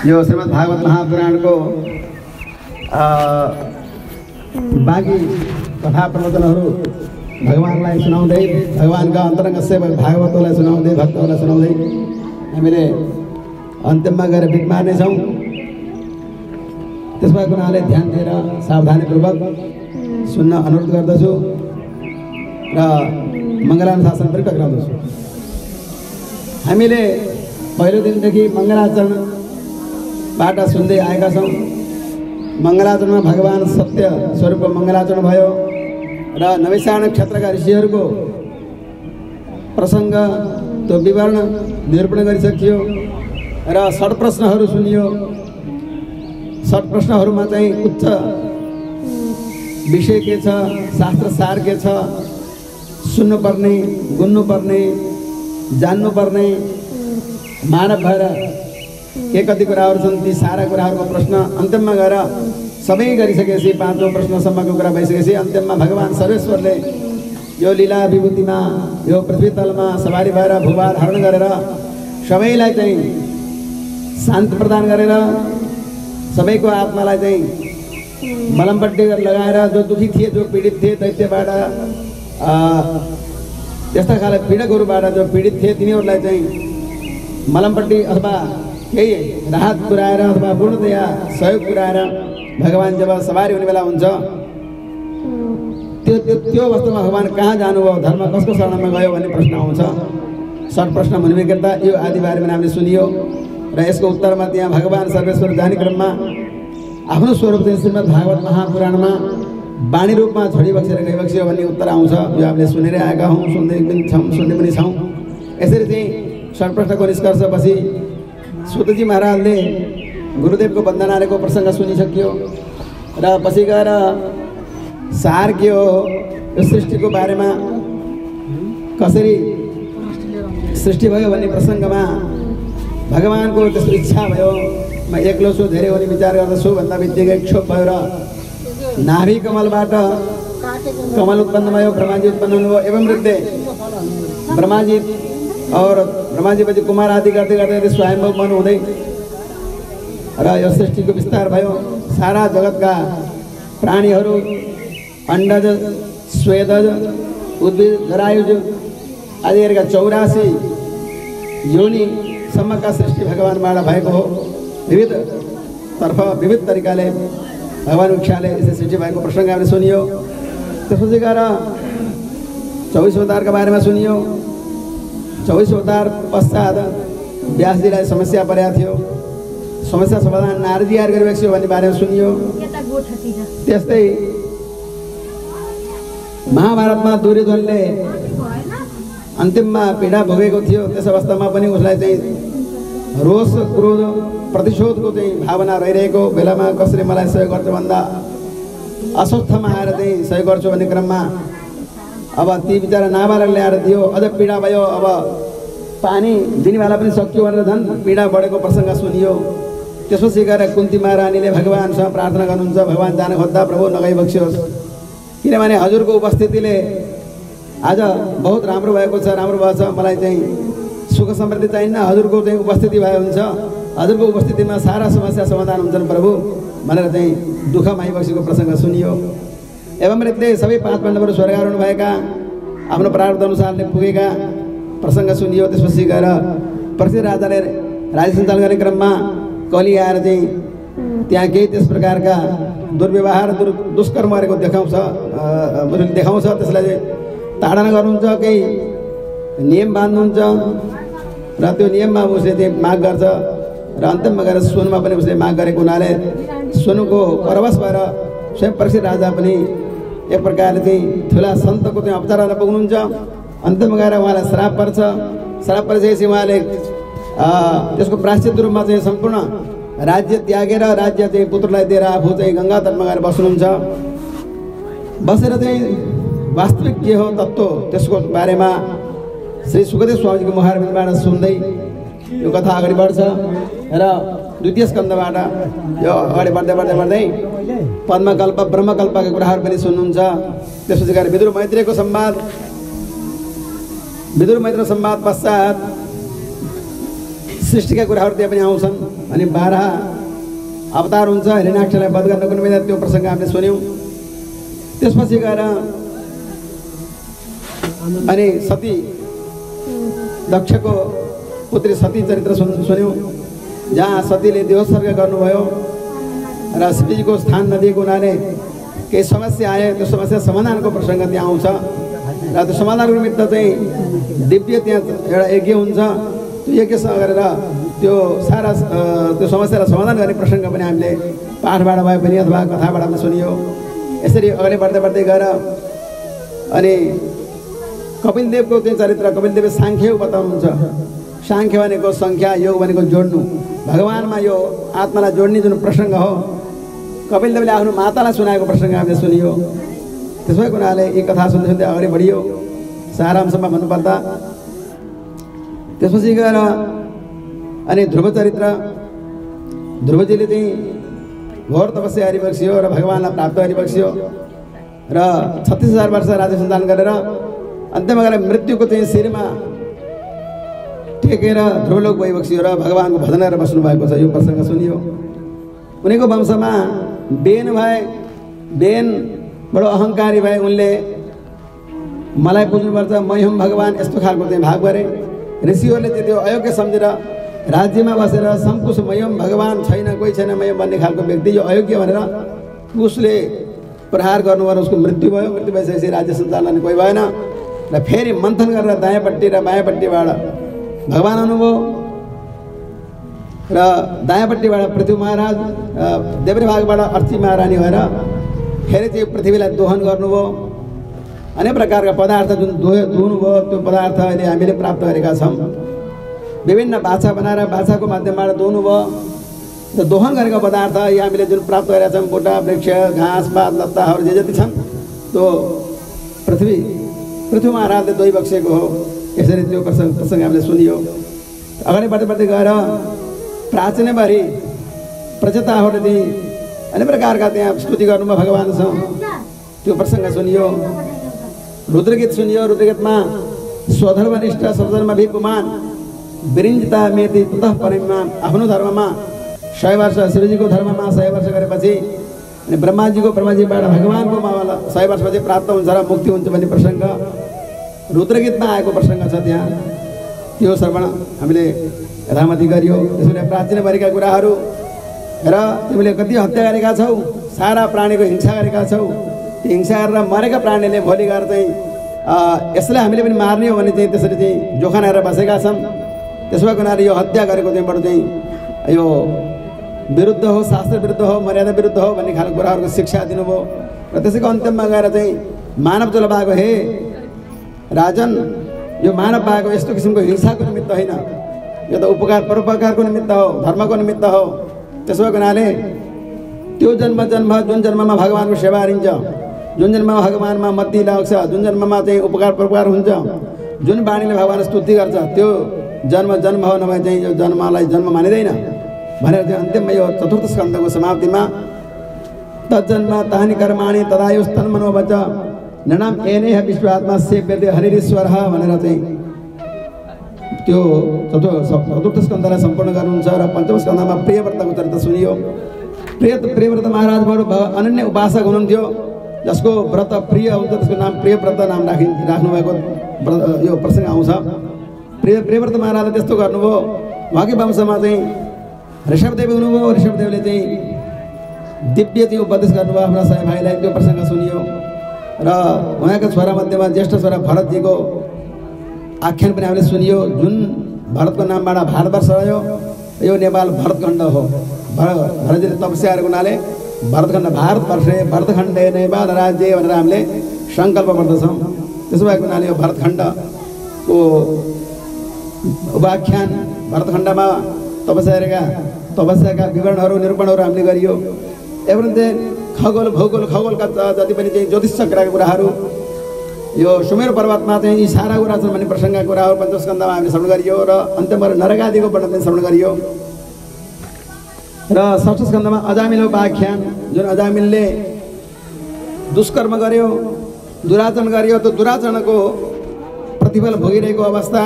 यो श्रीमद् भागवत महापुराणको बाँकी कथा प्रवचनहरू भगवानलाई सुनाउँदै भगवानका अन्तरङ्ग सेवक भागवतलाई सुनाउँदै भक्तहरूलाई सुनाउँदै हामीले अन्तिममा गएर बिट मार्नेछौँ। त्यसमा कुराले ध्यान दिएर सावधानीपूर्वक सुन्न अनुरोध गर्दछु र मङ्गलानुशासन पनि टक्राउँदछु। हामीले पहिलो दिनदेखि मङ्गलाचरणबाट सुन्दै आएका छौँ। मङ्गलाचरणमा भगवान सत्य स्वरूपको मङ्गलाचरण भयो र नवैशाण क्षेत्रका ऋषिहरूको प्रसङ्ग त्यो विवरण निरूपण गरिसकियो र षट प्रश्नहरू सुनियो। षट प्रश्नहरूमा चाहिँ उच्च विषय के छ, शास्त्र सार के छ, सुन्नुपर्ने, गुन्नुपर्ने, जान्नुपर्ने, मानव भएर के कति कुराहरू छन् ती सारा कुराहरूको प्रश्न अन्तिममा गएर सबै गरिसकेपछि पाँचौँ प्रश्नसम्मको कुरा भइसकेपछि अन्तिममा भगवान सर्वेश्वरले यो लीला विभूतिमा यो पृथ्वी तलमा सवारी भएर भूभार हरण गरेर सबैलाई चाहिँ शान्ति प्रदान गरेर सबैको आत्मालाई चाहिँ मलमपट्टि लगाएर जो दुखी थिए, जो पीडित थिए, दैत्यबाट त्यस्ता खाले पीडकहरूबाट जो पीडित थिए तिनीहरूलाई चाहिँ मलमपट्टि अथवा केही राहत पुर्याएर अथवा पूर्णतया सहयोग पुर्याएर भगवान जब सवारी हुने बेला हुन्छ त्यो अवस्थामा भगवान कहाँ जानुभयो, धर्म कसको शरणमा गयो भन्ने प्रश्न आउँछ। षट प्रश्न मुनिविकृता यो आदि बारेमा हामीले सुनियो र यसको उत्तरमा त्यहाँ भगवान सर्वेश्वर जाने क्रममा आफ्नो स्वरूप चाहिँ श्रीमद् भागवत महापुराणमा वाणी रूपमा छोडी बक्सेर गइबक्स्यो भन्ने उत्तर आउँछ। यो हामीले सुनेरै आएका हौँ, सुन्दै पनि छौँ। यसरी चाहिँ षट प्रश्नको निष्कर्षपछि सुतजी महाराजले गुरुदेवको वन्दनाको प्रसङ्ग सुनिसक्यो र पछि गएर सार के हो, यो सृष्टिको बारेमा कसरी सृष्टि भयो भन्ने प्रसङ्गमा भगवानको त्यस्तो इच्छा भयो। म एक्लो छु, धेरै हुने विचार गर्दछु भन्दा बित्तिकै क्षोभ भयो र नाभि कमलबाट कमल उत्पन्न भयो, ब्रह्माजी उत्पन्न हुनुभयो। एवं वृद्धि ब्रह्माजी और ब्रह्माजी पछि कुमार आदि गर्दै गर्दै स्वयंभू मन हुँदै र यो सृष्टिको विस्तार भयो। सारा जगतका प्राणीहरू अण्डज, स्वेदज, उद्भिद, जरायुज आदिहरूका 84 योनिसम्मका सृष्टि भगवानबाट भएको हो। विविध तर्फ विविध तरिकाले भगवान इच्छाले यसरी सृष्टि भएको प्रसङ्ग हामीले सुनियो। त्यसपछि गएर 24 अवतारका बारेमा सुनियो। 24 अवतार पश्चात व्यासजीलाई समस्या परेको थियो, समस्या समाधान नारदजी आएर गरिरहेको भन्ने बारेमा सुनियो। त्यस्तै महाभारतमा दुर्योधनले अन्तिममा पीडा भोगेको थियो। त्यस अवस्थामा पनि उसलाई चाहिँ रोष, क्रोध, प्रतिशोधको चाहिँ भावना रहिरहेको बेलामा कसरी मलाई सहयोग गर्छ भन्दा अस्वस्थमा आएर चाहिँ सहयोग गर्छु भन्ने क्रममा अब ती बिचरा नाबालक ल्याएर दियो, अझ पीडा भयो। अब पानी दिनेवाला पनि सक्यो भनेर झन् पीडा बढेको प्रसङ्ग सुनियो। त्यसपछि गएर कुन्ती महारानीले भगवानसँग प्रार्थना गर्नुहुन्छ, भगवान जान खोज्दा प्रभु नगइबक्सियोस्, किनभने हजुरको उपस्थितिले आज बहुत राम्रो भएको छ, राम्रो भएको छ। मलाई चाहिँ सुख समृद्धि चाहिन्न, हजुरको चाहिँ उपस्थिति भए हुन्छ, हजुरको उपस्थितिमा सारा समस्या समाधान हुन्छन् प्रभु भनेर चाहिँ दुःखमा आइबक्सेको प्रसङ्ग सुनियो। एवं रीतिले सबै 5 पाण्डवहरू स्वर्गारोहण भएका आफ्नो प्रारब्ध अनुसारले पुगेका प्रसङ्ग सुनियो। त्यसपछि गएर पृथ्वी राजाले राज्य सञ्चालन गर्ने क्रममा कली आएर चाहिँ त्यहाँ केही त्यस प्रकारका दुर्व्यवहार, दुष्कर्म गरेको देखाउँछ। त्यसलाई चाहिँ ताडना गर्नुहुन्छ, केही नियम बाँध्नुहुन्छ र त्यो नियममा उसले चाहिँ माग गर्छ र अन्तिममा गएर सुनमा पनि उसले माग गरेको हुनाले सुनको परवश भएर स्वयं पृथ्वी राजा पनि एक प्रकारले चाहिँ ठुला सन्तको चाहिँ अवतारमा पुग्नुहुन्छ। अन्तिममा गएर उहाँलाई श्राप पर्छ। श्राप परिसकेपछि उहाँले त्यसको प्रायश्चित रूपमा चाहिँ सम्पूर्ण राज्य त्यागेर राज्य चाहिँ पुत्रलाई दिएर आफू चाहिँ गङ्गा तटमा गएर बस्नुहुन्छ। बसेर चाहिँ वास्तविक के हो तत्त्व त्यसको बारेमा श्री सुखदेव स्वामीजीको मुखारबिन्दबाट सुन्दै यो कथा अगाडि बढ्छ र द्वितीय स्कन्धबाट यो अगाडि बढ्दै बढ्दै बढ्दै पद्मकल्प, ब्रह्मकल्पका कुराहरू पनि सुन्नुहुन्छ। त्यसपछि गएर विदुर मैत्रेयको संवाद, विदुर मैत्री संवाद पश्चात सृष्टिका कुराहरू त्यहाँ पनि आउँछन्। अनि 12 अवतार हुन्छ हिरण्याक्षलाई वध गर्नको निमित्त, त्यो प्रसङ्ग हामीले सुन्यौँ। त्यसपछि गएर अनि सती दक्षको पुत्री सती चरित्र सुन्यौँ, जहाँ सतीले देहोत्सर्ग गर्नुभयो र शिवजीको स्थान नदिएको हुनाले केही समस्या आयो। त्यो समस्या समाधानको प्रसङ्ग त्यहाँ आउँछ र त्यो समाधानको निमित्त चाहिँ दिव्य त्यहाँ एउटा यज्ञ हुन्छ। त्यो यज्ञसँग गरेर त्यो सारा त्यो समस्यालाई समाधान गर्ने प्रसङ्ग पनि हामीले पाठबाट भए पनि अथवा कथाबाट पनि सुनियो। यसरी अगाडि बढ्दै बढ्दै गएर अनि कपिलदेवको त्यो चरित्र, कपिलदेवले साङ्ख्य बताउनुहुन्छ। साङ्ख्य भनेको सङ्ख्या, योग भनेको जोड्नु, भगवानमा यो आत्मालाई जोड्ने जुन प्रसङ्ग हो, कपिलदेवले आफ्नो मातालाई सुनाएको प्रसङ्ग हामीले सुनियो। त्यसै हुनाले यी कथा सुन्दै सुन्दै अगाडि बढियो सारांशमा भन्नुपर्दा। त्यसपछि गएर अनि ध्रुव चरित्र, ध्रुवजीले चाहिँ घोर तपस्या गरिबक्सियो र भगवानलाई प्राप्त गरिबक्सियो र 36,000 वर्ष राज्य सञ्चालन गरेर अन्त्यमा गएर मृत्युको चाहिँ शिरमा टेकेर ध्रुवलोक गइबक्सियो र भगवानको भजन गरेर बस्नु भएको छ। यो प्रसङ्ग सुनियो। उनीको वंशमा बेन भए, बेन बडो अहङ्कारी भए, उनले मलाई बुझ्नुपर्छ म हुँ भगवान यस्तो खालको चाहिँ भाव गरे। ऋषिहरूले चाहिँ त्यो अयोग्य सम्झेर राज्यमा बसेर सङ्कुश मयम भगवान छैन, कोही छैन मयम भन्ने खालको व्यक्ति यो अयोग्य भनेर उसले प्रहार गर्नुभयो र उसको मृत्यु भयो। मृत्यु भइसकेपछि राज्य सञ्चालन कोही भएन र फेरि मन्थन गरेर दायाँपट्टि र बायाँपट्टिबाट भगवान आउनुभयो र दायाँपट्टिबाट पृथ्वी महाराज, देब्रे भागबाट अर्ची महारानी भएर फेरि चाहिँ पृथ्वीलाई दोहन गर्नुभयो। अनेक प्रकारका पदार्थ जुन दुहुनुभयो त्यो पदार्थ अहिले हामीले प्राप्त गरेका छौँ। विभिन्न बाछा बनाएर बाछाको माध्यमबाट दुहुनुभयो र दोहन गरेका पदार्थ यहाँ हामीले जुन प्राप्त गरेका छौँ, बोटा वृक्ष घाँस पात लत्ताहरू जे जति छन् त्यो पृथ्वी महाराजले दोही बक्सेको हो। यसरी त्यो प्रसङ्ग हामीले सुनियो। अगाडि बढ्दै बढ्दै गएर प्राचीनभरि प्रजताहरूले अनेक प्रकारका त्यहाँ स्तुति गर्नुभयो भगवानसँग, त्यो प्रसङ्ग सुनियो। रुद्रगीत सुनियो। रुद्रगीतमा स्वधर्मनिष्ठ स्वधर्मभिपुमान विरिञ्जिता मेति ततः परिमा, आफ्नो धर्ममा 100 वर्ष, शिवजीको धर्ममा 100 वर्ष गरेपछि अनि ब्रह्माजीबाट भगवानको मावाला 100 वर्षपछि प्राप्त हुन्छ र मुक्ति हुन्छ भन्ने प्रसङ्ग रुद्रगीतमा आएको प्रसङ्ग छ। त्यहाँ त्यो श्रवण हामीले यथामति गरियो। त्यसैले प्राचीनभरिका कुराहरू र तिमीले कति हत्या गरेका छौ, सारा प्राणीको हिंसा गरेका छौ, त्यो हिंसा गरेर मरेका प्राणीले भोलि गएर चाहिँ यसलाई हामीले पनि मार्ने हो भने चाहिँ त्यसरी चाहिँ जोखान हेरेर बसेका छन्। त्यसो भएको हुनाले यो हत्या गरेको त्यहीँबाट चाहिँ यो विरुद्ध हो, शास्त्र विरुद्ध हो, मर्यादा विरुद्ध हो भन्ने खालको कुराहरूको शिक्षा दिनुभयो। र त्यसैको अन्त्यमा गएर चाहिँ मानव जल पाएको, हे राजन, यो मानव पाएको यस्तो किसिमको हिंसाको निमित्त होइन, यो त उपकार परोपकारको निमित्त हो, धर्मको निमित्त हो। त्यसो भएको हुनाले त्यो जुन जन्ममा भगवानको सेवा गरिन्छ, जुन जन्ममा भगवानमा मत्ती लाग्छ, जुन जन्ममा चाहिँ उपकार परोपकार हुन्छ, जुन बाणीले भगवान स्तुति गर्छ, त्यो जन्म हो, नभए चाहिँ यो जन्मलाई जन्म मानिँदैन भनेर चाहिँ अन्त्यमा यो 4th स्कन्धको समाप्तिमा तज्जन्म तानि कर्माणि तदायुस्तन्मनोवच ननाम एनेह विश्वात्मा सेव्यते हरिश्वर भनेर चाहिँ त्यो 4th स्कन्धलाई सम्पूर्ण गर्नुहुन्छ। र 5ौं स्कन्धमा प्रियव्रतको चरित्र सुनियो। प्रियव्रत महाराज बडो अनन्य उपासक हुनुहुन्थ्यो, जसको व्रत प्रिय हुन्छ त्यसको नाम प्रियव्रत नाम राख्नुभएको यो प्रसङ्ग आउँछ। प्रियव्रत महाराजले त्यस्तो गर्नुभयो। उहाँकै वंशमा चाहिँ ऋषभदेव हुनुभयो। ऋषभदेवले चाहिँ दिव्य चाहिँ उपदेश गर्नुभयो आफ्ना 100 भाइलाई, त्यो प्रसङ्ग सुनियो। र उहाँका छोरामध्येमा ज्येष्ठ छोरा भरतजीको आख्यान पनि हामीले सुनियो। जुन भरतको नामबाट भारतवर्ष रह्यो, यो नेपाल भरतखण्ड हो। भरतजीले तपस्या गरेको हुनाले भरतखण्ड भारतवर्षे भरतखण्डे नेपाल राज्य भनेर हामीले सङ्कल्प गर्दछौँ। त्यसो भएको हुनाले यो भरतखण्डको उपाख्यान, भरतखण्डमा तपस्याका विवरणहरू निरूपणहरू हामीले गरियो। एवं चाहिँ खगोल खगोलका जति पनि चाहिँ ज्योतिष चक्रका कुराहरू, यो सुमेर पर्वतमा चाहिँ यी सारा कुरा छन् भन्ने प्रसङ्गका कुराहरू 5औं स्कन्धमा हामीले श्रवण गरियो। र अन्त्यमा नरकादिको वर्णन पनि श्रवण गरियो। र 6औं स्कन्धमा अजामिल उपाख्यान, जुन अजामिलले दुष्कर्म गर्यो, दुराचरण गर्यो, त्यो दुराचरणको प्रतिफल भोगिरहेको अवस्था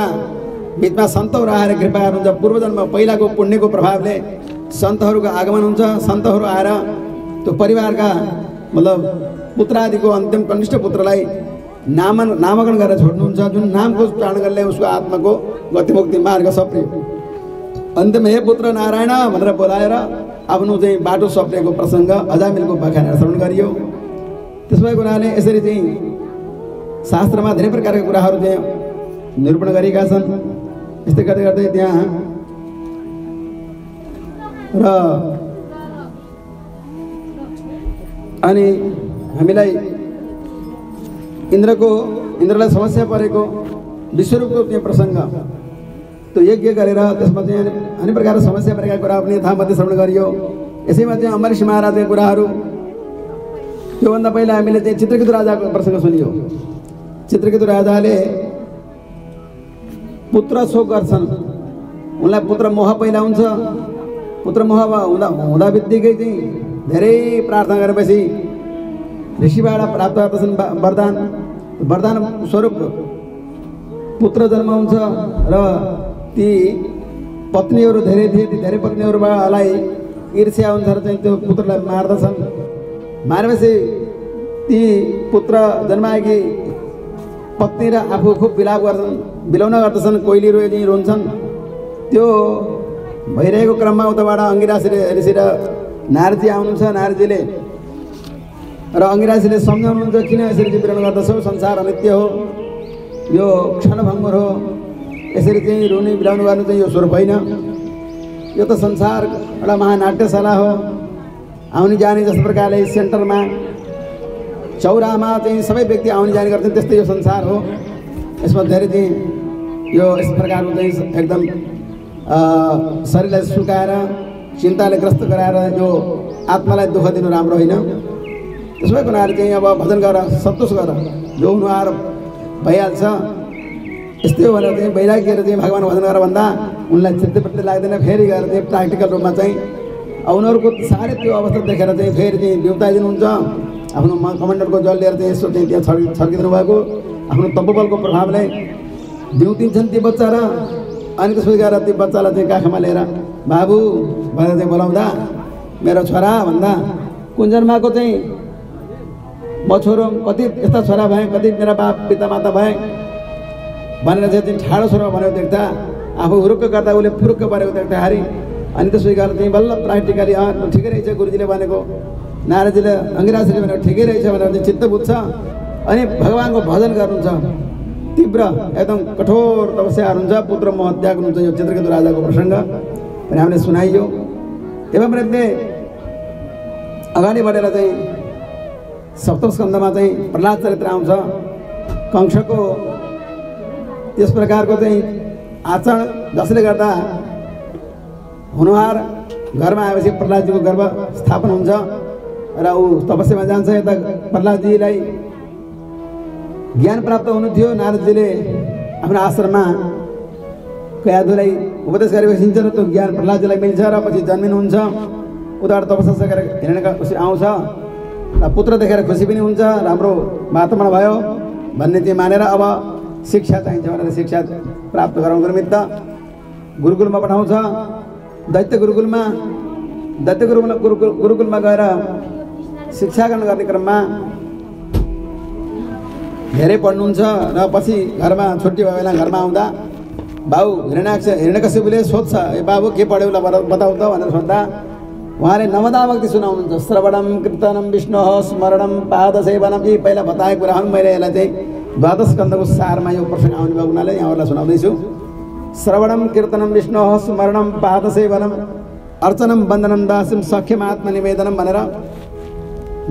बिचमा सन्तौँ राखेर कृपा गर्नुहुन्छ। पूर्वजन्म पहिलाको पुण्यको प्रभावले सन्तहरूको आगमन हुन्छ। सन्तहरू आएर त्यो परिवारका मतलब पुत्र आदिको अन्तिम कनिष्ठ पुत्रलाई नामकरण गरेर छोड्नुहुन्छ। जुन नामको उच्चारण गर्दै उसको आत्माको गतिमुक्ति मार्ग सप्रियो। अन्त्यमा हे पुत्र नारायण भनेर बोलाएर आफ्नो चाहिँ बाटो सप्रेको प्रसङ्ग अजामिलको बखानहरू श्रवण गरियो। त्यसो भएको हुनाले यसरी चाहिँ शास्त्रमा धेरै प्रकारका कुराहरू चाहिँ निरूपण गरेका छन्। यस्तै गर्दै गर्दै त्यहाँ र अनि हामीलाई इन्द्रलाई समस्या परेको विश्वरूपको त्यो प्रसङ्ग त्यो यज्ञ गरेर त्यसमा चाहिँ अन्य प्रकारको समस्या परेका कुरा पनि यथामध्य श्रवण गरियो। यसैमा चाहिँ अम्बरीश महाराजका कुराहरू। त्योभन्दा पहिला हामीले चाहिँ चित्रकेतु राजाको प्रसङ्ग सुनियो। चित्रकेतु राजाले पुत्र शोक गर्छन्। उनलाई पुत्र मोह पहिला हुन्छ। पुत्र मोह हुँदा बित्तिकै चाहिँ धेरै प्रार्थना गरेपछि ऋषिबाट प्राप्त गर्दछन् वरदान स्वरूप पुत्र जन्म हुन्छ। र ती पत्नीहरू धेरै थिए। ती धेरै पत्नीहरूलाई ईर्ष्या अनुसार चाहिँ त्यो पुत्रलाई मार्दछन्। मारेपछि ती पुत्र जन्माएकी पत्नी र आफू खुब बिलाउन गर्दछन्। कोइली रोन्छन्। त्यो भइरहेको क्रममा उताबाट अंगिराज ऋषि र नारदजी आउनुहुन्छ। नारदजीले र अंगिराजले सम्झाउनुहुन्छ किन यसरी चाहिँ विरहण गर्दछौ, संसार अनित्य हो, यो क्षणभङ्गुर हो, यसरी चाहिँ रुने बिलाउनु गर्नु चाहिँ यो स्वरूप होइन, यो त संसार एउटा महानाट्यशाला हो। आउने जाने जस्तो प्रकारले सेन्टरमा चौरामा चाहिँ सबै व्यक्ति आउने जाने गर्छन् त्यस्तै यो संसार हो। यसमा धेरै चाहिँ यो यस प्रकारको चाहिँ एकदम शरीरलाई सुकाएर चिन्ताले ग्रस्त गराएर यो आत्मालाई दुःख दिनु राम्रो होइन। त्यसो भएको हुनाले चाहिँ अब भजन गर, सन्तोष गर, जो हुनु आएर भइहाल्छ। यस्तै हो भनेर चाहिँ वैराग्यहरू चाहिँ भगवान् भजन गरेर भन्दा उनलाई चित्तवृत्ति लाग्दैन। फेरि गएर चाहिँ प्राक्टिकल रूपमा चाहिँ उनीहरूको साह्रै त्यो अवस्था देखेर चाहिँ फेरि चाहिँ बिउताइदिनुहुन्छ। आफ्नो कमान्डरको जल लिएर चाहिँ यसो चाहिँ त्यहाँ छर्किदिनु भएको आफ्नो तपोबलको प्रभावले बिउतिन्छन् ती बच्चा र अनि त्यसपछि गएर ती बच्चालाई चाहिँ काखमा लिएर बाबु भनेर चाहिँ बोलाउँदा मेरो छोरा भन्दा कुन जन्माको चाहिँ म छोरो, कति यस्ता छोरा भए, कति मेरा बाप पिता माता भए भनेर चाहिँ ठाडो छोरो भनेको देख्दा आफू हुरुक्क गर्दा उसले फुरुक्क परेको देख्दाखेरि अनि त्यसपछि गएर चाहिँ बल्ल प्र्याक्टिकली ठिकै रहेछ गुरुजीले भनेको, नारदजीले अंगिराजले भनेको ठिकै रहेछ भनेर चाहिँ चित्त बुझ्छ। अनि भगवान्को भजन गर्नुहुन्छ। तीव्र एकदम कठोर तपस्याहरू हुन्छ। पुत्र मोह त्याग हुन्छ। यो चित्रकेतु राजाको प्रसङ्ग पनि हामीले सुनाइयो। एवं प्रकारले अगाडि बढेर चाहिँ सप्तम स्कन्धमा चाहिँ प्रहलाद चरित्र आउँछ। कंसको त्यस प्रकारको चाहिँ आचरण जसले गर्दा हुनुहार घरमा आएपछि प्रहलादजीको गर्भ स्थापना हुन्छ र ऊ तपस्यामा जान्छ। यता प्रहलादजीलाई ज्ञान प्राप्त हुनु थियो। नारदजीले आफ्नो आश्रममा कयाधुलाई उपदेश गरेपछि त्यो ज्ञान प्रहलादजीलाई मिल्छ र पछि जन्मिनुहुन्छ। उताबाट तपस्या सकेर हिँडेका खुसी आउँछ र पुत्र देखेर खुसी पनि हुन्छ। राम्रो वातावरण भयो भन्ने चाहिँ मानेर अब शिक्षा चाहिन्छ भनेर शिक्षा प्राप्त गराउनको निमित्त गुरुकुलमा पठाउँछ। दैत्य गुरुकुलमा गएर शिक्षा ग्रहण गर्ने क्रममा धेरै पढ्नुहुन्छ र पछि घरमा छुट्टी भयो बेला घरमा आउँदा बाबु हिरण्यकश्यपले सोध्छ, ए बाबु के पढ्यौ ल बताउ त भनेर सोद्धा उहाँले नवदा भक्ति सुनाउनुहुन्छ। श्रवणम कीर्तनम विष्णुः स्मरणम पादसेवनम। यी पहिला बताएको कुराहरू मैले यसलाई चाहिँ द्वादश स्कन्धको सारमा यो प्रसङ्ग आउने भएको हुनाले यहाँहरूलाई सुनाउँदैछु। श्रवणम कीर्तनम विष्णुः स्मरणम पादसेवनम अर्चनम वन्दनम दास्यम सख्यम आत्मनिवेदनम भनेर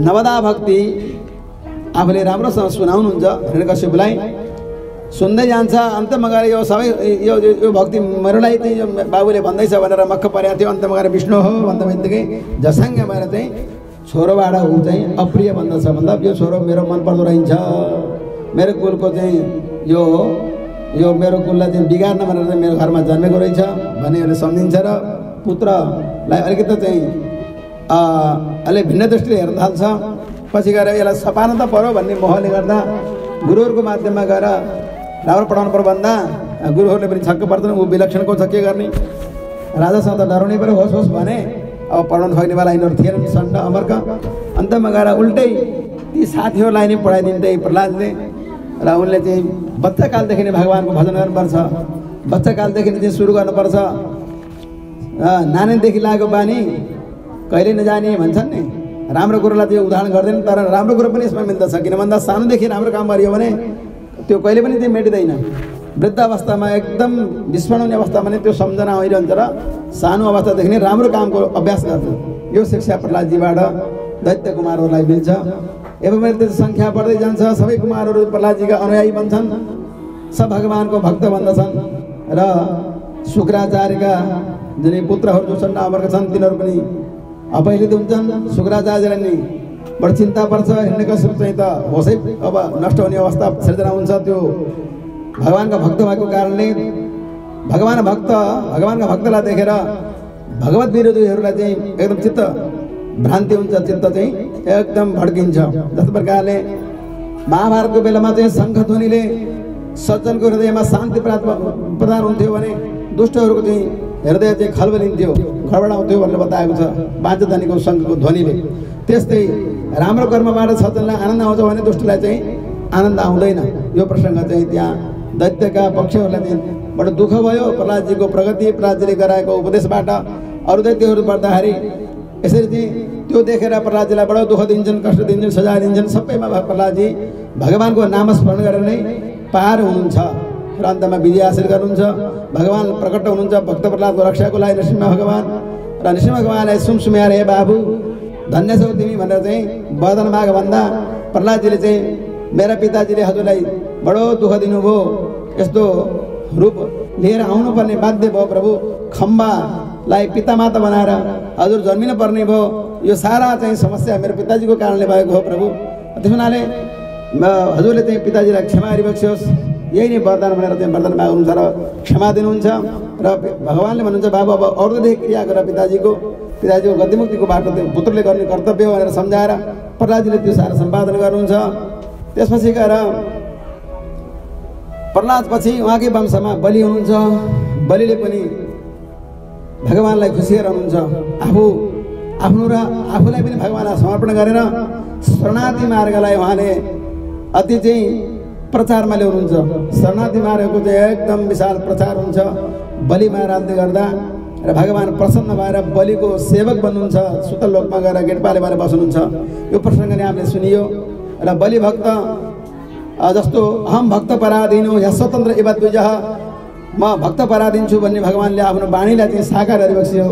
नवदा भक्ति आफूले राम्रोसँग सुनाउनुहुन्छ हिरण्यकश्यपलाई। सुन्दै जान्छ। अन्तमा गएर यो सबै यो भक्ति मेरोलाई चाहिँ यो बाबुले भन्दैछ भनेर मक्ख परेको थियो। अन्तमा गएर विष्णु हो भन्दा बित्तिकै झसङ्ग भएर चाहिँ छोरोबाट ऊ चाहिँ अप्रिय भन्दछ। भन्दा यो छोरो मेरो मन पर्दो रहन्छ, मेरो कुलको चाहिँ यो मेरो कुललाई चाहिँ बिगार्न भनेर चाहिँ मेरो घरमा जन्मेको रहेछ भन्ने उसले सम्झिन्छ र पुत्रलाई अलिकति चाहिँ अलि भिन्न दृष्टिले हेर्न थाल्छ। पछि गएर यसलाई सपान त पर्यो भन्ने मोहले गर्दा गुरुहरूको माध्यममा गएर राम्रो पढाउनु पर्यो भन्दा गुरुहरूले पनि छक्क पर्दैन। ऊ विलक्षणको छ के गर्ने। राजासँग त डराउनै पऱ्यो, होस् होस् भने अब पढाउनु सक्नेवाला यिनीहरू थिएनन् सन्ड अमर्क। अन्तमा गएर उल्टै ती साथीहरूलाई नै पढाइदिन्थे प्रहलादले। र उनले चाहिँ बच्चाकालदेखि नै भगवानको भजन गर्नुपर्छ, बच्चाकालदेखि नै चाहिँ सुरु गर्नुपर्छ। नानीदेखि लागेको बानी कहिले नजाने भन्छन् नि। राम्रो कुरोलाई त्यो उदाहरण गर्दैन, तर राम्रो कुरो पनि यसमा मिल्दछ। किन भन्दा सानोदेखि राम्रो काम गरियो भने त्यो कहिले पनि त्यो मेटिँदैन। वृद्ध अवस्थामा एकदम विस्मरण हुने अवस्थामा नै त्यो सम्झना आइरहन्छ र सानो अवस्थादेखि नै राम्रो कामको अभ्यास गर्छ। यो शिक्षा प्रहलादजीबाट दैत्य कुमारहरूलाई मिल्छ। एवं त्यो सङ्ख्या बढ्दै जान्छ, सबै कुमारहरू प्रहलादजीका अनुयायी बन्छन्, सब भगवानको भक्त बन्दछन्। र शुक्राचार्यका जुनै पुत्रहरू जो सन्ड अमर्क छन् तिनीहरू पनि अपहिलित हुन्छन्। शुक्राचार्यलाई नि बढी चिन्ता पर्छ, हिरण्यकश्यप चाहिँ त होसै अब नष्ट हुने अवस्था सिर्जना हुन्छ। त्यो भगवानका भक्त भएको कारणले भगवानका भक्तलाई देखेर भगवत विरोधीहरूलाई चाहिँ एकदम चित्त भ्रान्ति हुन्छ, चित्त चाहिँ एकदम भड्किन्छ। जस्तो प्रकारले महाभारतको बेलामा चाहिँ शङ्खध्वनिले सज्जनको हृदयमा शान्ति प्रदान हुन्थ्यो भने दुष्टहरूको चाहिँ हृदय चाहिँ खलबलिन्थ्यो, खडबडाउँथ्यो भनेर बताएको छ पाँचध्वनिको शङ्खको ध्वनिले। त्यस्तै राम्रो कर्मबाट सज्जनलाई आनन्द आउँछ भने दुष्टलाई चाहिँ आनन्द आउँदैन। यो प्रसङ्ग चाहिँ त्यहाँ दैत्यका पक्षहरूलाई चाहिँ बडो दुःख भयो प्रहलादजीको प्रगति, प्रहलादजीले गराएको उपदेशबाट। अरू दैत्यहरू बढ्दाखेरि यसरी चाहिँ त्यो देखेर प्रहलादजीलाई बडो दुःख दिन्छन्, कष्ट दिन्छन्, सजाय दिन्छन्। सबैमा प्रहलादजी भगवानको नामस्मरण गरेर नै पार हुनुहुन्छ र अन्तमा विजय हासिल गर्नुहुन्छ। भगवान प्रकट हुनुहुन्छ भक्त प्रहलादको रक्षाको लागि नृसिंह भगवान। र नृसिंह भगवानलाई सुमसुम्याएर हे बाबु धन्य छौ तिमी भनेर चाहिँ वरदान माग भन्दा प्रहलादजीले चाहिँ मेरा पिताजीले हजुरलाई बडो दुःख दिनुभयो, यस्तो रूप लिएर आउनुपर्ने बाध्य भयो प्रभु, खम्बालाई पितामाता बनाएर हजुर जन्मिनु पर्ने भयो, यो सारा चाहिँ समस्या मेरो पिताजीको कारणले भएको हो प्रभु। त्यस हुनाले हजुरले चाहिँ पिताजीलाई क्षमा गरिबक्सियोस्, यही नै वरदान भनेर चाहिँ वरदान माग्नुहुन्छ र क्षमा दिनुहुन्छ। र भगवानले भन्नुहुन्छ बाबु अब औरदेखि क्रिया गर पिताजीको गतिमुक्तिको बाटो त्यो पुत्रले गर्ने कर्तव्य भनेर सम्झाएर प्रहलादजीले त्यो सारा सम्पादन गर्नुहुन्छ। त्यसपछि गएर प्रहलादपछि उहाँकै वंशमा बलि हुनुहुन्छ। बलिले पनि भगवानलाई खुसी गराउनुहुन्छ, आफ्नो र आफूलाई पनि भगवानलाई समर्पण गरेर शरणार्थी मार्गलाई उहाँले अति चाहिँ प्रचारमा ल्याउनुहुन्छ। शरणार्थी मार्गको चाहिँ एकदम विशाल प्रचार हुन्छ बलि महाराजले गर्दा। र भगवान प्रसन्न भएर बलिको सेवक बन्नुहुन्छ, सुतल लोकमा गएर गेटपाले भएर बस्नुहुन्छ। यो प्रसङ्ग नै हामीले सुनियो। र बलि भक्त जस्तो अहम भक्त पराधीन हो या स्वतन्त्र एवं द्विजः, म भक्त पराधीन छु भन्ने भगवानले आफ्नो वाणीलाई चाहिँ साकार गरिबक्सियो।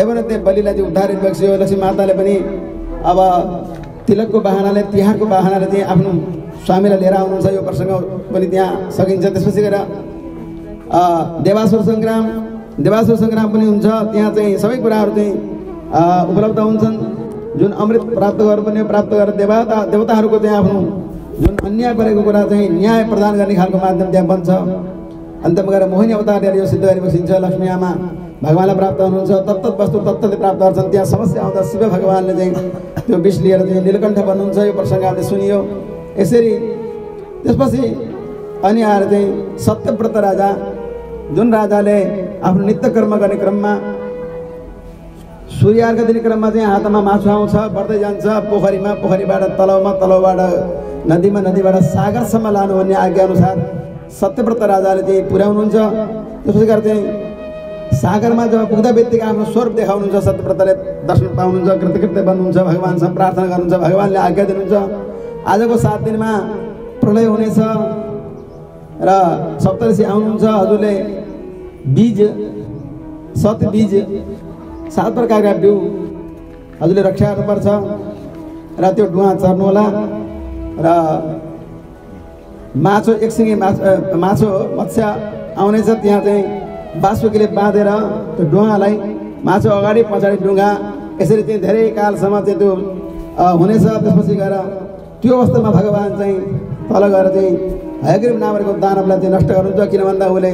एवं त्यहाँ बलिलाई चाहिँ उद्धार गरिबक्सियो। लक्ष्मी माताले पनि अब तिलकको बाहनाले, तिहारको बाहनाले चाहिँ आफ्नो स्वामीलाई लिएर आउनुहुन्छ। यो प्रसङ्ग पनि त्यहाँ सकिन्छ। त्यसपछि गएर देवासुर सङ्ग्राम पनि हुन्छ। त्यहाँ चाहिँ सबै कुराहरू चाहिँ उपलब्ध हुन्छन्। जुन अमृत प्राप्त गर्नुपर्ने प्राप्त गरेर देवताहरूको चाहिँ आफ्नो जुन अन्याय परेको कुरा चाहिँ न्याय प्रदान गर्ने खालको माध्यम त्यहाँ बन्छ। अन्तमा गएर मोहिनी अवतार लिएर यो सिद्ध गरिबक्सिन्छ। लक्ष्मी आमा भगवानलाई प्राप्त हुनुहुन्छ, तत्त वस्तु तत्तले प्राप्त गर्छन्। त्यहाँ समस्या आउँदा शिव भगवानले चाहिँ त्यो विष लिएर चाहिँ नीलकण्ठ बन्नुहुन्छ। यो प्रसङ्ग हामीले सुनियो। यसरी त्यसपछि अनि आएर चाहिँ सत्यव्रत राजा, जुन राजाले आफ्नो नित्य कर्म गर्ने क्रममा सूर्यार्घ दिने क्रममा चाहिँ हातमा मासु आउँछ, बढ्दै जान्छ, पोखरीबाट तलाउबाट नदीबाट सागरसम्म लानु भन्ने आज्ञा अनुसार सत्यव्रत राजाले चाहिँ पुर्याउनुहुन्छ। त्यसपछि गएर चाहिँ सागरमा जब पुग्दा बित्तिकै आफ्नो स्वरूप देखाउनुहुन्छ। सत्यव्रतले दर्शन पाउनुहुन्छ, कृतकृत्य बन्नुहुन्छ, भगवानसँग प्रार्थना गर्नुहुन्छ, भगवानले आज्ञा दिनुहुन्छ आजको 7 दिनमा प्रलय हुनेछ र सप्तऋषि आउनुहुन्छ। हजुरले सत बीज 7 प्रकारका बिउ हजुरले रक्षा गर्नुपर्छ र त्यो डुवा चर्नु होला। र माछो एकसिङे माछो मत्स्य आउनेछ। त्यहाँ चाहिँ बासुकीले बाँधेर त्यो डुवालाई माछो अगाडि पछाडि डुङ्गा यसरी चाहिँ धेरै कालसम्म चाहिँ त्यो हुनेछ। त्यसपछि गएर त्यो अवस्थामा भगवान चाहिँ तल गएर चाहिँ हयग्रीव नामको दानवलाई चाहिँ नष्ट गर्नुहुन्छ। किन भन्दा उसले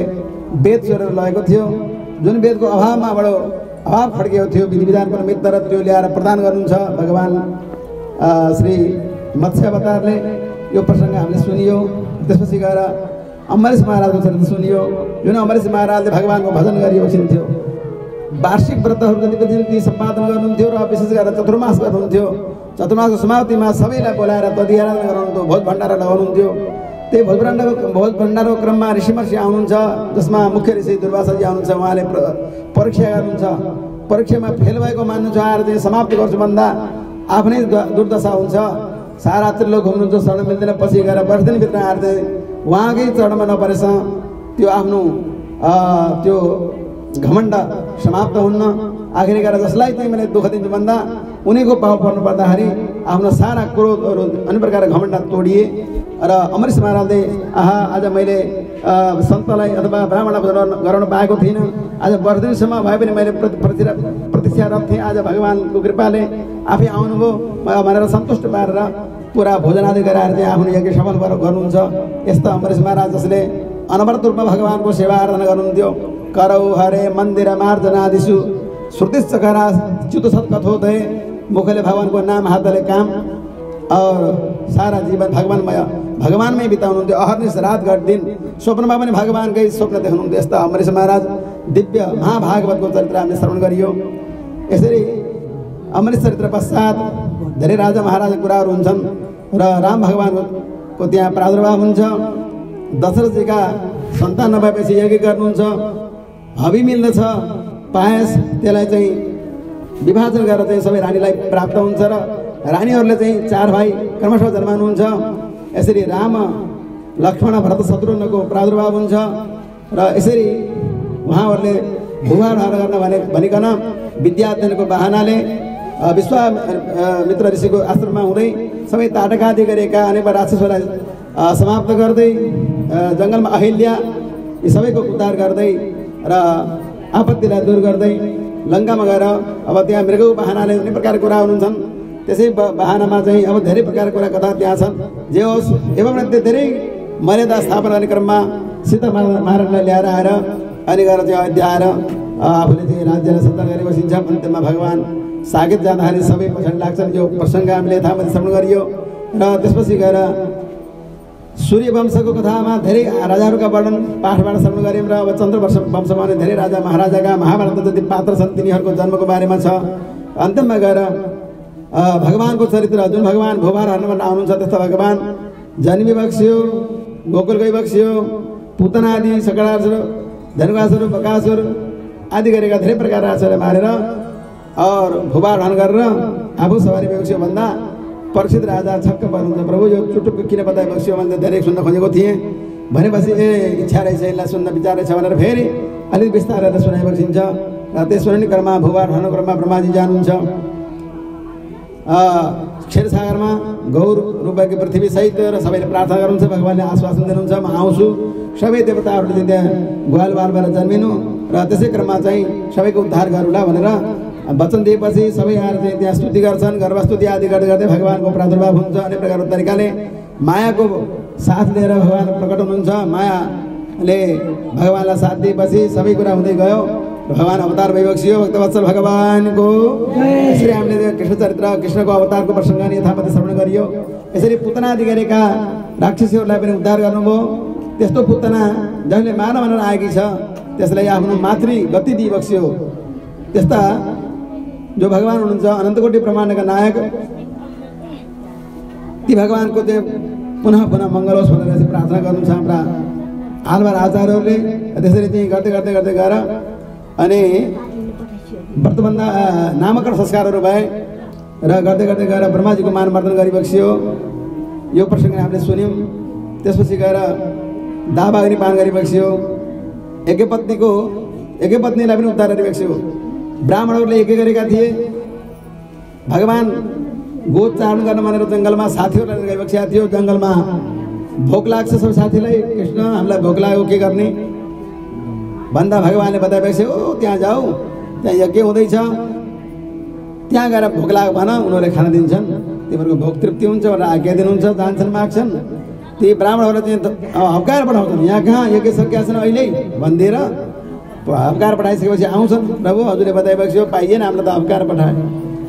वेद चोरेर लगेको थियो। जुन वेदको अभावमा बडो अभाव खड्किएको थियो, विधि विधानको निमित्त र त्यो ल्याएर प्रदान गर्नुहुन्छ भगवान श्री मत्स्य अवतारले। यो प्रसङ्ग हामीले सुनियो। त्यसपछि गएर अम्बरीश महाराजको चरित्र सुनियो। जुन अम्बरीश महाराजले भगवानको भजन गरिबक्सिन्थ्यो। वार्षिक व्रतहरू जति पनि ती सम्पादन गर्नुहुन्थ्यो र विशेष गरेर चतुर्मास गर्नुहुन्थ्यो। चतुर्मासको समाप्तिमा सबैलाई बोलाएर दधी आराधना गराउनुहुन्थ्यो, भोज भण्डारा लगाउनुहुन्थ्यो। त्यही भोज भण्डाराको क्रममा ऋषिमर्षि आउनुहुन्छ, जसमा मुख्य ऋषि दुर्वासाजी आउनुहुन्छ। उहाँले परीक्षा गर्नुहुन्छ। परीक्षामा फेल भएको मान्नु छ, आएर चाहिँ समाप्त गर्छु भन्दा आफ्नै दुर्दशा हुन्छ। सारा त्रिलोक घुम्नुहुन्छ, शरण मिल्दैन। पछि गएर 10 दिनभित्र आएर चाहिँ उहाँकै चरणमा नपरेछ त्यो आफ्नो त्यो घमण्ड समाप्त हुन्न। आखिरकार जसलाई चाहिँ मैले दुःख दिन्छु भन्दा उनीको पाउ पर्नु पर्दाखेरि आफ्नो सारा क्रोधहरू अन्य प्रकार घमण्ड तोडिए र अमरेश महाराजले आहा आज मैले सन्तलाई अथवा ब्राह्मणलाई गराउन पाएको थिइनँ, आज 10 दिनसम्म भए पनि मैले प्रतीक्षारत थिएँ, आज भगवानको कृपाले आफै आउनुभयो भनेर सन्तुष्ट पारेर पुरा भोजनादि गराएर चाहिँ आफ्नो यज्ञ सफल गर्नुहुन्छ। यस्ता अमरेश महाराज जसले अनवरत रूपमा भगवानको सेवा आराधना गर्नुहुन्थ्यो। करौ हरे मन्दिर मार्जनादिषु श्रुतिश्चकरा च्युतसत् कथोदय, मुखले भगवानको नाम, हातले काम और सारा जीवन भगवानमै बिताउनुहुन्थ्यो। अहर्निश रात घट दिन स्वप्नमा पनि भगवानकै स्वप्न देख्नुहुन्थ्यो। यस्ता अमरेश महाराज दिव्य महाभागवतको चरित्र हामीले श्रवण गरियो। यसरी अमरेश चरित्र पश्चात धेरै राजा महाराजा कुराहरू हुन्छन् र राम भगवानको त्यहाँ प्रादुर्भाव हुन्छ। दशरथजीका सन्तान नभएपछि यज्ञ गर्नुहुन्छ, हबी मिल्दछ पायस, त्यसलाई चाहिँ विभाजन गरेर चाहिँ सबै रानीलाई प्राप्त हुन्छ र रानीहरूले चाहिँ 4 भाइ क्रमशः जन्माउनुहुन्छ। यसरी राम लक्ष्मण भरत शत्रुघ्नको प्रादुर्भाव हुन्छ र यसरी उहाँहरूले भूभार गर्न भनिकन विद्या अध्ययनको बहानाले विश्वामित्र ऋषिको आश्रममा हुँदै सबै ताटकादि गरेका अनेक राक्षसहरूलाई समाप्त गर्दै जङ्गलमा अहिल्या यी सबैको उद्धार गर्दै र आपत्तिलाई दूर गर्दै लङ्कामा गएर अब त्यहाँ मृगको बहानाले अनेक प्रकारका कुरा हुन्छन्। त्यसै बहानामा चाहिँ अब धेरै प्रकारका कुरा कथा त्यहाँ छन्। जे होस् एवं धेरै मर्यादा स्थापना गर्ने क्रममा सीता महाराजलाई ल्याएर आएर अनि गएर चाहिँ अयोध्या आएर आफूले चाहिँ राज्यलाई सत्ता गरी बसिन्छ। अन्त्यमा भगवान साकेत जाँदाखेरि सबै पछाडि लाग्छन्। यो प्रसङ्ग हामीले यथामति श्रवण गरियो र त्यसपछि गएर सूर्यवंशको कथामा धेरै राजाहरूका वर्णन पाठबाट श्रवण गऱ्यौँ र अब चन्द्र वंशमा पनि धेरै राजा महाराजाका महाभारत जति पात्र छन् तिनीहरूको जन्मको बारेमा छ। अन्त्यमा गएर भगवानको चरित्र जुन भगवान भूभार हर्न आउनुहुन्छ त्यस्ता भगवान जन्मी बक्सियो, गोकुलकै बक्सियो, पुतना आदि सकडासुर, धनुकासुर, बकासुर आदि गरेका धेरै प्रकार राजाहरूले मारेर और भूभार हर्न गरेर आफू सवारी बक्सियो भन्दा परीक्षित राजा छक्क पर्नुहुन्छ। प्रभु यो चुटुक्क किन बताए बक्सियो भन्दा धेरै सुन्न खोजेको थिएँ भनेपछि इच्छा रहेछ यसलाई सुन्न विचार रहेछ भनेर फेरि अलिक बिस्तारै सुनाइ बक्सिन्छ र त्यस सुनाउने क्रममा भूभार हर्न क्रममा ब्रह्माजी जानुहुन्छ। क्षीरसागरमा गौर रूपकी पृथ्वी सहित र सबैले प्रार्थना गर्नुहुन्छ। भगवानले आश्वासन दिनुहुन्छ म आउँछु, सबै देवताहरूले त्यहाँ ग्वाल बालबाट जन्मिनु र त्यसै क्रममा चाहिँ सबैको उद्धार गरौँला भनेर वचन दिएपछि सबै आएर चाहिँ त्यहाँ स्तुति गर्छन्। गर्भस्तुति आदि गर्दै गर्दै भगवानको प्रादुर्भाव हुन्छ। अनेक प्रकारको तरिकाले मायाको साथ लिएर भगवान प्रकट हुनुहुन्छ। मायाले भगवानलाई साथ दिएपछि सबै कुरा हुँदै गयो। भगवान अवतार भइबक्सियो। भक्तवत्सल भगवानको यसरी हामीले कृष्ण चरित्र कृष्णको अवतारको प्रसङ्ग यथामति श्रवण गरियो। यसरी पुतना आदि गरेका राक्षसीहरूलाई पनि उद्धार गर्नुभयो। त्यस्तो पुतना जसले मानव भनेर आएकी छ त्यसलाई आफ्नो मातृ गति दिइबक्सियो। त्यस्ता जो भगवान हुनुहुन्छ अनन्तकोटि ब्रह्माण्डका नायक, ती भगवानको त्यो पुनः पुनः मङ्गल होस् भनेर चाहिँ प्रार्थना गर्नुहुन्छ हाम्रा आलवार आचार्यहरूले। त्यसरी चाहिँ गर्दै गर्दै गर्दै गएर अनि व्रतबन्ध नामकरण संस्कारहरू भए र गर्दै गर्दै गएर ब्रह्माजीको मान मर्दन गरिबक्सियो। यो प्रसङ्ग हामीले सुन्यौँ। त्यसपछि गएर दावाग्नि पान गरिबक्सियो। एकपत्नीलाई पनि उद्धार गरिबक्सियो। ब्राह्मणहरूले यज्ञ गरेका थिए। भगवान गोद चारण गर्न भनेर जङ्गलमा साथीहरूलाई गइबक्सिएको थियो। जङ्गलमा भोक लाग्छ सब साथीलाई, कृष्ण हामीलाई भोक लाग्यो के गर्ने भन्दा भगवानले बताएपछि ओ त्यहाँ जाऊ, त्यहाँ यज्ञ हुँदैछ, त्यहाँ गएर भोक लाग्यो भन, उनीहरूले खाना दिन्छन्, तिमीहरूको भोक तृप्ति हुन्छ भनेर आज्ञा दिनुहुन्छ। जान्छन्, माग्छन्। ती ब्राह्मणहरूले चाहिँ हप्काएर पठाउँछन्। यहाँ कहाँ यज्ञ सकिया छन् अहिले भनिदिएर हप्काएर पठाइसकेपछि आउँछन्। प्रभु हजुरले बताएपछि हो पाइएन, हामीलाई त हप्काएर पठाए,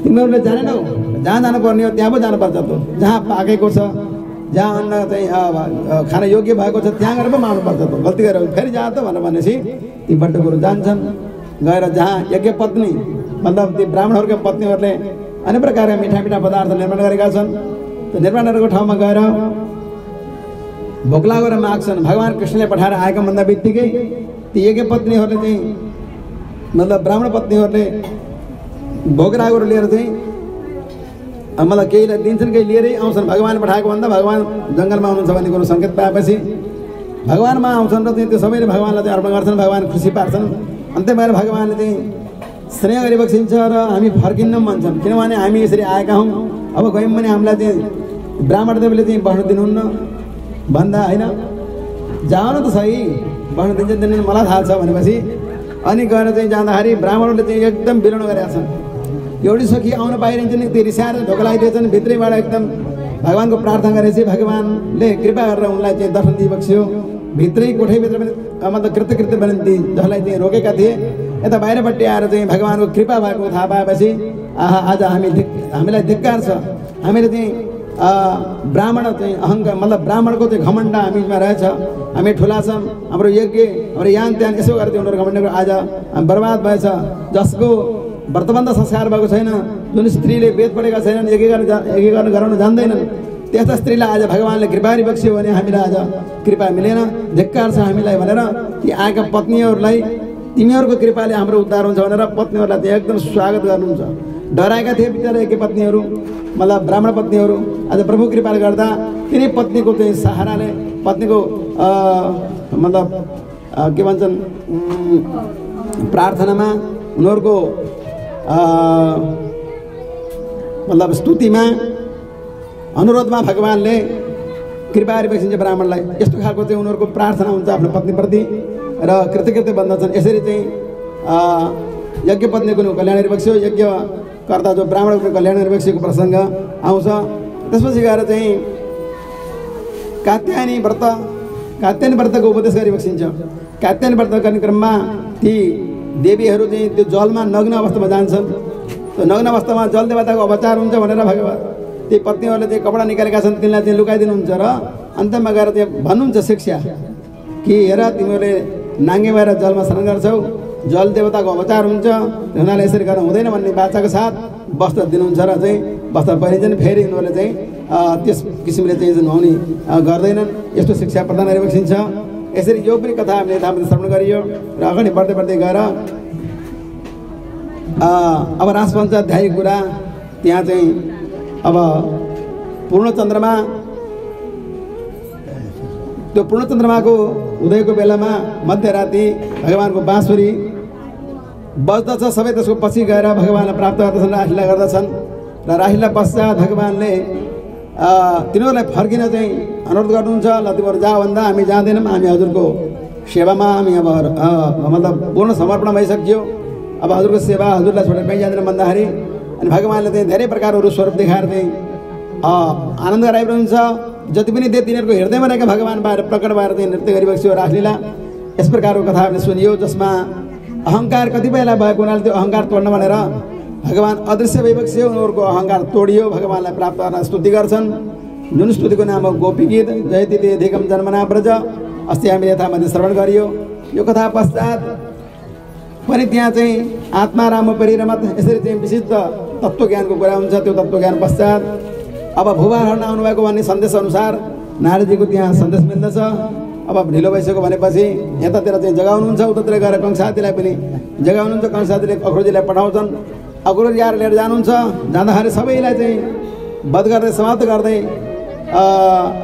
तिमीहरूले जानेनौ, जहाँ जानुपर्ने हो त्यहाँ पो जानुपर्छ। त जहाँ पाकेको छ, जहाँ अन्न चाहिँ खान योग्य भएको छ त्यहाँ गएर पो माग्नुपर्छ। त गल्ती गरेर फेरि जा त भनेपछि ती बड्डगुरु जान्छन्। गएर जहाँ यज्ञ पत्नी मतलब ती ब्राह्मणहरूका पत्नीहरूले अनेक प्रकारका मिठा मिठा पदार्थ निर्माण गरेका छन्। त्यो निर्माणहरूको ठाउँमा गएर भोक लागेर माग्छन्। भगवान कृष्णले पठाएर आएका भन्दा बित्तिकै ती यज्ञ पत्नीहरूले चाहिँ मतलब ब्राह्मण पत्नीहरूले भोग लागेर लिएर चाहिँ मतलब केहीलाई दिन्छन्, केही लिएरै आउँछन्। भगवान पठाएको भन्दा भगवान जङ्गलमा हुनुहुन्छ भन्ने कुरो सङ्केत पाएपछि भगवानमा आउँछन् र चाहिँ त्यो सबैले भगवानलाई चाहिँ अर्पण गर्छन्। भगवान खुसी पार्छन्। अन्त्य भएर भगवानले चाहिँ स्नेह गरिबक्सिन्छ र हामी फर्किन्न भन्छन्। किनभने हामी यसरी आएका हौँ, अब गयौँ भने हामीलाई चाहिँ ब्राह्मण देवले चाहिँ बस्न दिनुहुन्न भन्दा होइन, जाऊ न त सही, बस्न दिन्छ दिनु मलाई थाहा छ भनेपछि अनि गएर चाहिँ जाँदाखेरि ब्राह्मणहरूले चाहिँ एकदम विरोध गरेका छन्। एउटी सखी आउन पाइरहन्छन्, त्यो रिसाएर ढोका लगाइदिएछन्। भित्रैबाट एकदम भगवानको प्रार्थना गरेपछि भगवानले कृपा गरेर उनलाई चाहिँ दर्शन दिइबक्स्यो। भित्रै कोठैभित्र पनि मतलब कृत्य बनिन्ती जसलाई चाहिँ रोकेका थिए, यता बाहिरपट्टि आएर चाहिँ भगवानको कृपा भएको थाहा पाएपछि आहा आज हामीलाई धिक्कार छ। हामीले चाहिँ ब्राह्मण चाहिँ अहङ्कार मतलब ब्राह्मणको चाहिँ घमण्ड हामीमा रहेछ, हामी ठुला छौँ, हाम्रो यज्ञ हाम्रो यान त्यान यसो गरेर उनीहरू घमण्डको आज बर्बाद भएछ। जसको व्रतबन्ध संस्कार भएको छैन, जुन स्त्रीले वेद पढेका छैनन्, यज्ञ गराउन जान्दैनन्, त्यस्ता स्त्रीलाई आज भगवानले कृपा गरिबक्स्यो भने हामीलाई आज कृपा मिलेन, धिक्कार छ हामीलाई भनेर ती आएका पत्नीहरूलाई तिमीहरूको कृपाले हाम्रो उद्धार हुन्छ भनेर पत्नीहरूलाई चाहिँ एकदम स्वागत गर्नुहुन्छ। डराएका थिए बिचरा एकै पत्नीहरू मतलब ब्राह्मण पत्नीहरू, आज प्रभु कृपाले गर्दा तिनै पत्नीको चाहिँ सहाराले पत्नीको मतलब के भन्छन् प्रार्थनामा उनीहरूको मतलब स्तुतिमा अनुरोधमा भगवानले कृपा गरिबक्सिन्छ ब्राह्मणलाई। यस्तो खालको चाहिँ उनीहरूको प्रार्थना हुन्छ आफ्नो पत्नीप्रति र कृतज्ञता बन्दछन्। यसरी चाहिँ यज्ञ पत्नीको कल्याण गरिबक्स्यो, यज्ञकर्ता जो ब्राह्मणको कल्याण गरिबक्सेको प्रसङ्ग आउँछ। त्यसपछि गएर चाहिँ कात्यायनी व्रतको उपदेश गरिबक्सिन्छ। कात्यायनी व्रत गर्ने क्रममा ती देवीहरू चाहिँ त्यो जलमा नग्न अवस्थामा जान्छन्। त्यो नग्न अवस्थामा जल देवताको अवतार हुन्छ भनेर भगवान ती पत्नीहरूले चाहिँ कपडा निकालेका छन्, तिनलाई चाहिँ लुकाइदिनुहुन्छ र अन्तमा गएर चाहिँ भन्नुहुन्छ शिक्षा कि हेर तिमीहरूले नाङ्गे भएर जलमा स्नान गर्छौ, जल देवताको अवतार हुन्छ, हुनाले यसरी गर्न हुँदैन भन्ने बाचाको साथ वस्त्र दिनुहुन्छ र चाहिँ वस्त्र पहिरिन्छन्। फेरि उनीहरूले चाहिँ त्यस किसिमले चाहिँ नुहाउने गर्दैनन्। यस्तो शिक्षा प्रदान गरिबक्सिन्छ। यसरी यो पनि कथा हामीले यथामति श्रवण गरियो र अगाडि बढ्दै बढ्दै गएर अब राजपञ्च अध्यायको कुरा त्यहाँ चाहिँ अब पूर्णचन्द्रमा त्यो पूर्णचन्द्रमाको उदयको बेलामा मध्यराति भगवानको बाँसुरी बज्दछ। सबै त्यसको पछि गएर भगवानलाई प्राप्त गर्दछन्, रासलीला गर्दछन् र रासलीला पश्चात भगवानले तिनीहरूलाई फर्किन चाहिँ अनुरोध गर्नुहुन्छ। ल तिमीहरू जा भन्दा हामी जाँदैनौँ, हामी हजुरको सेवामा हामी अब मतलब पूर्ण समर्पण भइसक्यो, अब हजुरको सेवा हजुरलाई छोडेर कहीँ जाँदैन भन्दाखेरि अनि भगवानले चाहिँ धेरै प्रकारहरू स्वरूप देखाएर चाहिँ आनन्द गराइरहन्छ। जति पनि दे तिनीहरूको हृदयमा रहेका भगवान बाहिर प्रकट भएर चाहिँ नृत्य गरिबक्स्यो रासलीला। यस प्रकारको कथा हामीले सुनियो जसमा अहङ्कार कतिपयलाई भएको हुनाले त्यो अहङ्कार तोड्न भनेर भगवान अदृश्य भइबक्स्यो, उनीहरूको अहङ्कार तोडियो, भगवानलाई प्राप्त गर्न स्तुति गर्छन्। जुन स्तुतिको नाम हो गोपी गीत, जयति ते अधिकम जन्मना ब्रज। अस्ति हामीले यथामति श्रवण गरियो। यो कथा पश्चात पनि त्यहाँ चाहिँ आत्मा राम परिरमत यसरी चाहिँ विशिष्ट तत्त्वज्ञानको कुरा हुन्छ। त्यो तत्त्वज्ञान पश्चात अब भूभार हर्न आउनुभएको भन्ने सन्देश अनुसार नारदजीको त्यहाँ सन्देश मिल्दछ। अब ढिलो भइसक्यो भनेपछि यतातिर चाहिँ जगाउनुहुन्छ, उतातिर गएर कंसातीलाई पनि जगाउनुहुन्छ। कंसातीले अक्रोजीलाई पठाउँछन्, अक्रोजी आएर लिएर जानुहुन्छ। जाँदाखेरि सबैलाई चाहिँ वध गर्दै समाप्त गर्दै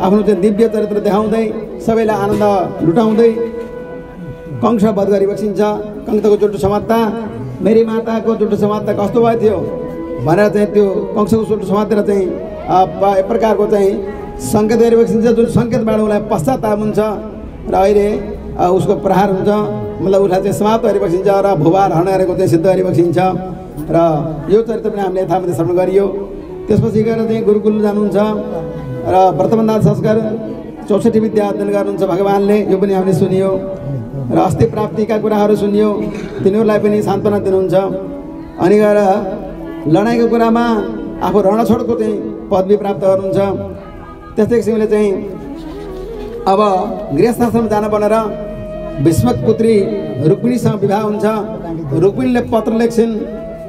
आफ्नो चाहिँ दिव्य चरित्र देखाउँदै सबैलाई आनन्द लुटाउँदै कंस वध गरिबक्सिन्छ। कंसको चुल्टो समात्ता मेरी माताको चुल्टो समात्ता कस्तो भएको थियो भनेर चाहिँ त्यो कंसको चुल्टो समातेर चाहिँ एक प्रकारको चाहिँ सङ्केत गरिबक्सिन्छ। जुन सङ्केतबाट उसलाई पश्चाताप हुन्छ र अहिले उसको प्रहार हुन्छ, मतलब उसलाई चाहिँ समाप्त गरिबक्सिन्छ र भूभार हर्न गरेको चाहिँ सिद्ध गरिबक्सिन्छ। र यो चरित्र पनि हामीले यथामति श्रवण गरियो। त्यसपछि गएर चाहिँ गुरुकुल जानुहुन्छ र व्रतबन्ध संस्कार 64 विद्या अध्ययन गर्नुहुन्छ भगवानले, यो पनि हामीले सुनियो। र अस्ति प्राप्तिका कुराहरू सुनियो, तिनीहरूलाई पनि सान्त्वना दिनुहुन्छ। अनि गएर लडाइँको कुरामा आफू रणछोडको चाहिँ पदवी प्राप्त गर्नुहुन्छ। त्यस्तै किसिमले चाहिँ अब गृहस्थाश्रम जान भनेर भीष्मक पुत्री रुक्मिणीसँग विवाह हुन्छ। रुक्मिणीले पत्र लेख्छिन्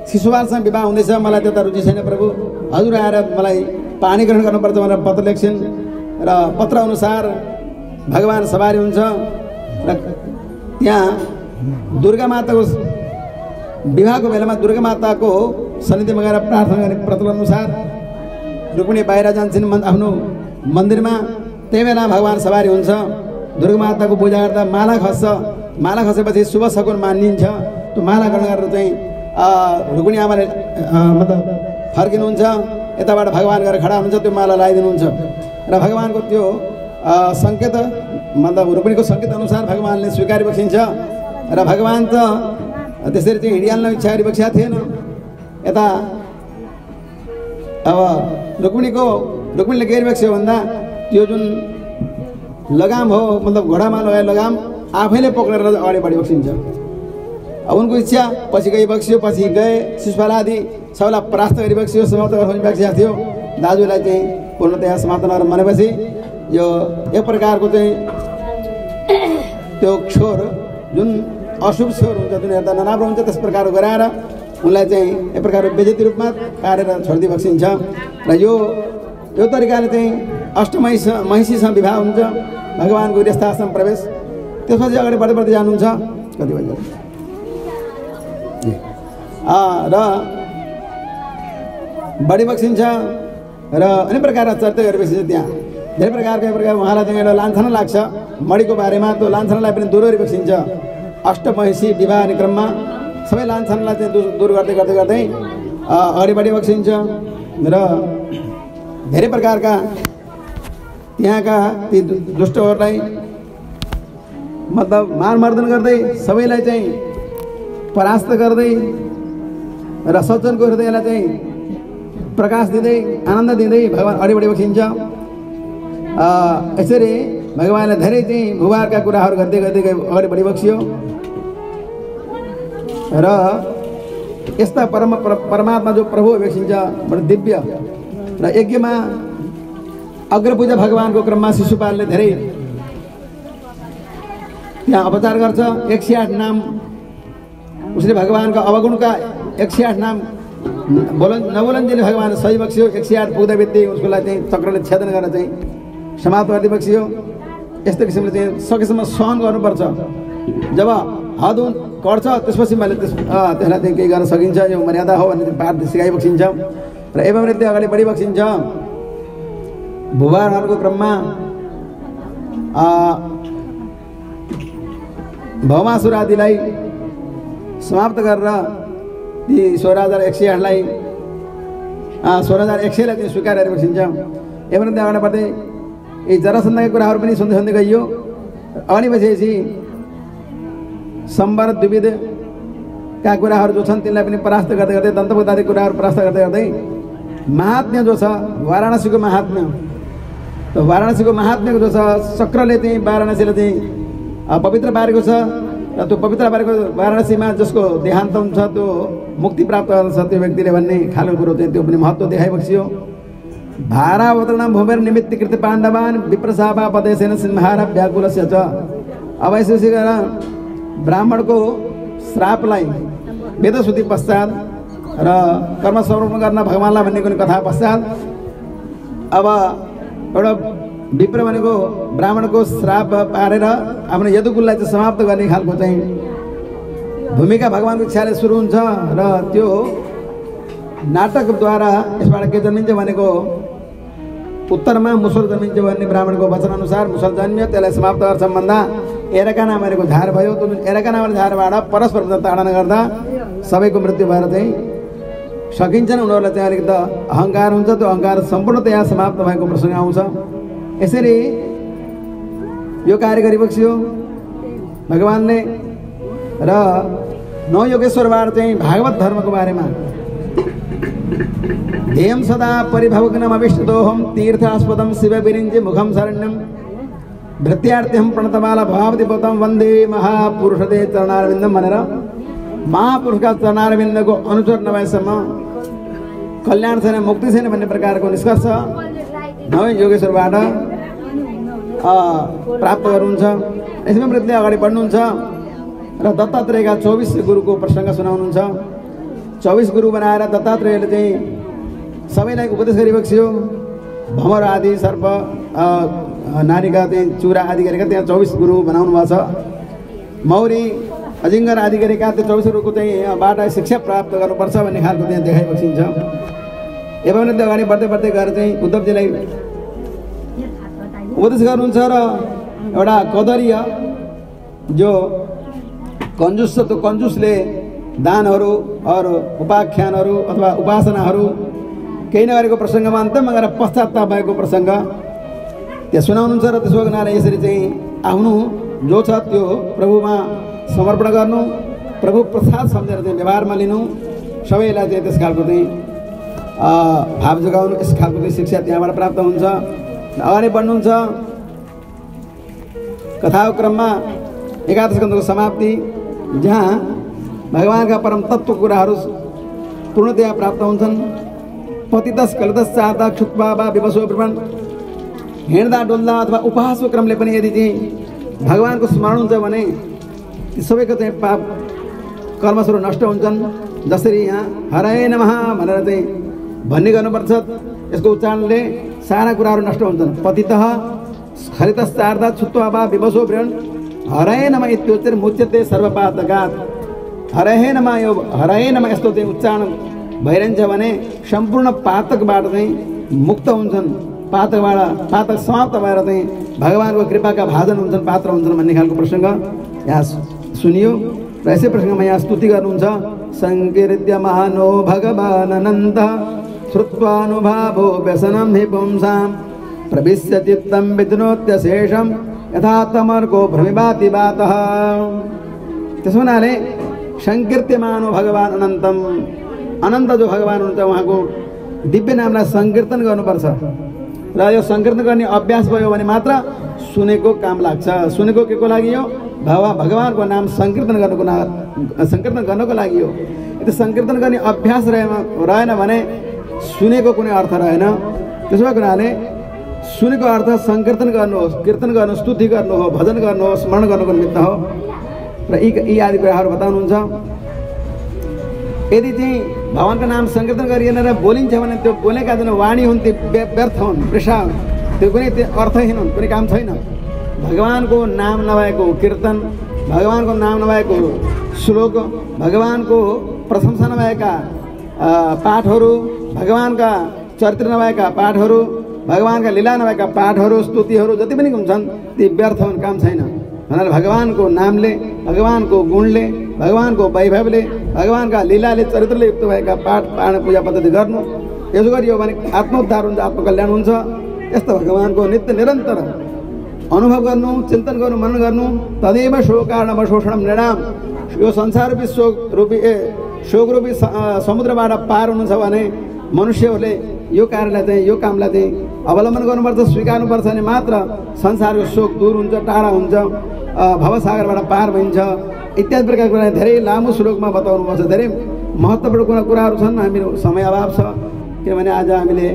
शिशुपालसँग विवाह हुँदैछ, मलाई त्यता रुचि छैन प्रभु, हजुर आएर मलाई पानी ग्रहण गर्नुपर्छ भनेर पत्र लेख्छिन् र पत्र अनुसार भगवान सवारी हुन्छ र त्यहाँ दुर्गा माताको विवाहको बेलामा दुर्गा माताको सन्निधिमा गएर प्रार्थना गर्ने प्रचलन अनुसार रुक्मिणी बाहिर जान्छन् आफ्नो मन्दिरमा। त्यही बेला भगवान सवारी हुन्छ। दुर्गा माताको पूजा गर्दा माला खस्छ। माला खसेपछि शुभ शकुन मानिन्छ। त्यो माला ग्रहण गरेर चाहिँ रुक्मिणी आमाले मतलब फर्किनुहुन्छ। यताबाट भगवान गएर खडा हुनुहुन्छ, त्यो माला लगाइदिनुहुन्छ र भगवानको त्यो सङ्केत मतलब रुक्मिणीको सङ्केत अनुसार भगवानले स्वीकारी बक्सिन्छ र भगवान त त्यसरी चाहिँ हिँडिहाल्न इच्छा गरिबक्सेका थिएन। यता अब रुक्मिणीले के गरिबक्स्यो भन्दा त्यो जुन लगाम हो मतलब घोडामा लगाए लगाम आफैले पक्रेर अगाडि बढी बक्सिन्छ। अब उनको इच्छा पछि गई बक्सियो, पछि गए शिशुपाल आदि सबैलाई परास्त गरी बक्सियो, समाप्त गर्न बक्सिएको थियो। दाजुलाई चाहिँ पूर्णतया समाप्त नगरेर मरेपछि यो एक प्रकारको चाहिँ त्यो छोर जुन अशुभ छोर हुन्छ, जुन हेर्दा नराम्रो हुन्छ, त्यस प्रकार गराएर उनलाई चाहिँ एक प्रकारको बेइज्जती रूपमा पारेर छोडिदिई बक्सिन्छ र यो तरिकाले चाहिँ महिषीसँग विवाह हुन्छ। भगवानको गृहस्थाश्रम प्रवेश, त्यसपछि अगाडि बढ्दै बढ्दै जानुहुन्छ। कति बजी र बढी बक्सिन्छ र अनेक प्रकारका चर्चा गरी बक्सिन्छ। त्यहाँ धेरै प्रकारको उहाँलाई चाहिँ एउटा लान्छना लाग्छ मणिको बारेमा, त्यो लान्छनालाई पनि दूर गरी बक्सिन्छ। अष्टमहिषी विवाह क्रममा सबै लान्छनालाई चाहिँ दूर गर्दै गर्दै गर्दै अगाडि बढी बक्सिन्छ र धेरै प्रकारका त्यहाँका ती दुष्टहरूलाई मतलब मारमर्दन गर्दै सबैलाई चाहिँ परास्त गर्दै र सज्जनको हृदयलाई चाहिँ प्रकाश दिँदै आनन्द दिँदै भगवान अगाडि बढी बक्सिन्छ। यसरी भगवानले धेरै चाहिँ भूभारका कुराहरू गर्दै गर्दै अगाडि बढी बक्सियो र यस्ता परमात्मा जो प्रभु बक्सिन्छ बडो दिव्य र यज्ञमा अग्रपूजा भगवानको क्रममा शिशुपालले धेरै त्यहाँ उपचार गर्छ। 108 नाम उसले भगवानको अवगुणका 108 नाम नबोलन्जेले भगवान सही बक्सियो। 108 पुग्दा बित्दै उसकोलाई चाहिँ चक्रले छेदन गरेर चाहिँ समाप्त गर्दै बक्सियो। यस्तो किसिमले चाहिँ सकेसम्म सहन गर्नुपर्छ। जब हद कर्छ त्यसपछि मैले त्यसलाई चाहिँ केही गर्न सकिन्छ, यो मर्यादा हो भन्ने पाठ सिकाइ बक्सिन्छ र एवं रीति अगाडि बढी बक्सिन्छ। भूभारहरूको क्रममा भौमासुर आदिलाई समाप्त गरेर ती 16,108लाई 16,100लाई चाहिँ स्वीकार गरेर बक्सिन्छ। एवं रीति अगाडि बढ्दै यी जरासन्धका कुराहरू पनि सुन्दै सुन्दै गइयो। अगाडि बसेपछि सम्बर द्विविधका कुराहरू जो छन् तिनलाई पनि परास्त गर्दै गर्दै दन्तभुतादि कुराहरू परास्त गर्दै गर्दै महात्म्य जो छ वाराणसीको महात्म्य, त वाराणसीको महात्म्यको जो छ चक्रले चाहिँ वाराणसीलाई चाहिँ पवित्र पारेको छ र त्यो पवित्र पारेको वाराणसीमा जसको देहान्त हुन्छ त्यो मुक्ति प्राप्त गर्दछ त्यो व्यक्तिले भन्ने खालको कुरो चाहिँ त्यो पनि महत्त्व देखाइबक्सियो। भारावतरणं भूमिर निमित्तीकृत पाण्डवान् विप्रशापापदेशेन सिंहार व्याकुलस्य च। अब यसरी गरेर ब्राह्मणको श्रापलाई वेदश्रुति पश्चात र कर्म समर्पण गर्न भगवानलाई भन्ने कुनै कथा पश्चात अब एउटा विप्र भनेको ब्राह्मणको श्राप पारेर आफ्नो यदुकुललाई चाहिँ समाप्त गर्ने खालको चाहिँ भूमिका भगवानको इच्छाले सुरु हुन्छ र त्यो नाटकद्वारा यसबाट के जन्मिन्छ भनेको उत्तरमा मुसल जन्मिन्छ भन्ने ब्राह्मणको वचन अनुसार मुसल जन्मियो, त्यसलाई समाप्त गर्छन् भन्दा एरकाना भनेको झार भयो। त्यो जुन एरकाना भन्ने झारबाट परस्पर ताडना गर्दा सबैको मृत्यु भएर चाहिँ सकिन्छन्। उनीहरूलाई चाहिँ अलिकति अहङ्कार हुन्छ, त्यो अहङ्कार सम्पूर्णतया समाप्त भएको प्रसङ्ग आउँछ। यसरी यो कार्य गरिबक्सियो भगवानले र नवयोगेश्वरबाट चाहिँ भागवत धर्मको बारेमा ध्येयं सदा परिभवग्नमविष्टदोहं तीर्थास्पदं शिवविरिञ्चि मुखं शरण्यं भृत्यार्थ्यं प्रणतमाला भावति पोतं वन्दे महापुरुषदे चरणारविन्दं भनेर महापुरुषका चरणारविन्दको अनुचर नभएसम्म कल्याण छैन, मुक्ति छैन भन्ने प्रकारको निष्कर्ष नवयोगेश्वरबाट प्राप्त गर्नुहुन्छ। यसमा मृतले अगाडि बढ्नुहुन्छ र दत्तात्रेयका 24 गुरुको प्रसङ्ग सुनाउनुहुन्छ। 24 गुरु बनाएर दत्तात्रेयले चाहिँ सबैलाई उपदेश गरिबक्सियो। भमर आदि सर्प नारीका चाहिँ चुरा आदि गरेका त्यहाँ 24 गुरु बनाउनु भएको छ। मौरी अजिङ्गर आदि गरेका त्यो 24 गुरुको चाहिँ बाट शिक्षा प्राप्त गर्नुपर्छ भन्ने खालको त्यहाँ देखाइबक्सिन्छ। एवं अगाडि बढ्दै बढ्दै गएर चाहिँ उद्धवजीलाई उपदेश गर्नुहुन्छ र एउटा कदरीय जो कन्जुस छ त्यो कन्जुसले दानहरू अरू उपाख्यानहरू अथवा उपासनाहरू केही नगरेको प्रसङ्गमा अन्तमा गएर पश्चाताप भएको प्रसङ्ग त्यहाँ सुनाउनुहुन्छ र त्यसो हुनाले यसरी चाहिँ आफ्नो जो छ त्यो प्रभुमा समर्पण गर्नु, प्रभु प्रसाद सम्झेर चाहिँ व्यवहारमा लिनु, सबैलाई चाहिँ त्यस खालको चाहिँ भाव जोगाउनु, यस खालको चाहिँ शिक्षा त्यहाँबाट प्राप्त हुन्छ। अगाडि बढ्नुहुन्छ। कथाको क्रममा 11 स्कन्धको समाप्ति जहाँ भगवानका परम तत्त्व कुराहरू पूर्णतया प्राप्त हुन्छन्। पतितस कलतस चाहता क्षुत्वा वा विवशो ब्रह्मण हिँड्दा डुल्दा अथवा उपहासको क्रमले पनि यदि चाहिँ भगवानको स्मरण हुन्छ भने ती सबैको चाहिँ पाप कर्महरू नष्ट हुन्छन्। जसरी यहाँ हराय नमः भनेर चाहिँ भन्ने गर्नुपर्छ। यसको उच्चारणले सारा कुराहरू नष्ट हुन्छन्। पतितः खरितस चाहता क्षुत्वा वा विवशो ब्रह्मण हराय नमः इत्युच्चार मुच्यते सर्वपातकात्। हराय नमः यो हराय नमः यस्तो चाहिँ उच्चारण भइरहन्छ भने सम्पूर्ण पातकबाट चाहिँ मुक्त हुन्छन्। पातक समाप्त भएर चाहिँ भगवानको कृपाका भाजन हुन्छन्, पात्र हुन्छन् भन्ने खालको प्रसङ्ग यहाँ सुनियो। र यसै प्रसङ्गमा यहाँ स्तुति गर्नुहुन्छ। संकीर्त्यमानो भगवान् अनन्त श्रुत्वानुभावो व्यसनं हि पुंसां प्रविश्य चित्तं विद्नोत्यशेषं यथा तमर्को भ्रमिभाति वातः। त्यसो हुनाले संकीर्त्यमानो भगवान् अनन्तम, अनन्त जो भगवान् हुनुहुन्छ उहाँको दिव्य नामलाई संकीर्तन गर्नुपर्छ। र यो संकीर्तन गर्ने अभ्यास भयो भने मात्र सुनेको काम लाग्छ। सुनेको के को लागि हो? भगवानको नाम संकीर्तन गर्नको लागि हो। यदि संकीर्तन गर्ने अभ्यास रहेन भने सुनेको कुनै अर्थ रहेन। त्यसो भएको हुनाले सुनेको अर्थ संकीर्तन गर्नु हो, कीर्तन गर्नु, स्तुति गर्नु हो, भजन गर्नु हो, स्मरण गर्नुको निमित्त हो। र यी आदि कुराहरू बताउनुहुन्छ। यदि चाहिँ भगवानको नाम संकीर्तन गरिएन र बोलिन्छ भने त्यो बोलेका जुन वाणी हुन् ती व्यर्थ हुन्, वृषा हुन्, त्यो कुनै अर्थहीन हुन्, कुनै काम छैन। भगवानको नाम नभएको कीर्तन, भगवानको नाम नभएको श्लोक, भगवानको प्रशंसा नभएका पाठहरू, भगवानका चरित्र नभएका पाठहरू, भगवानका लीला नभएका पाठहरू, स्तुतिहरू जति पनि हुन्छन् ती व्यर्थ हुन्, काम छैन। भनेर भगवानको नामले, भगवानको गुणले, भगवानको वैभवले, भगवानका लीलाले, चरित्रले युक्त भएका पाठ पाठ पूजा पद्धति गर्नु। यसो गरियो भने आत्मोद्धार हुन्छ, आत्मकल्याण हुन्छ। यस्तो भगवानको नित्य निरन्तर अनुभव गर्नु, चिन्तन गर्नु, मनन गर्नु। तदेव शोकार्णव शोषणम नृणाम। यो संसार रूपी शोक रूपी समुद्रबाट पार हुनु छ भने मनुष्यहरूले यो कार्यलाई चाहिँ, यो कामलाई चाहिँ अवलम्बन गर्नुपर्छ, स्वीकार्नुपर्छ भने मात्र संसारको शोक दूर हुन्छ, टाढा हुन्छ, भवसागरबाट पार भइन्छ। इत्यादि प्रकारको कुरा धेरै लामो श्लोकमा बताउनु पर्छ। धेरै महत्त्वपूर्ण कुराहरू छन्। हामीहरू समय अभाव छ, किनभने आज हामीले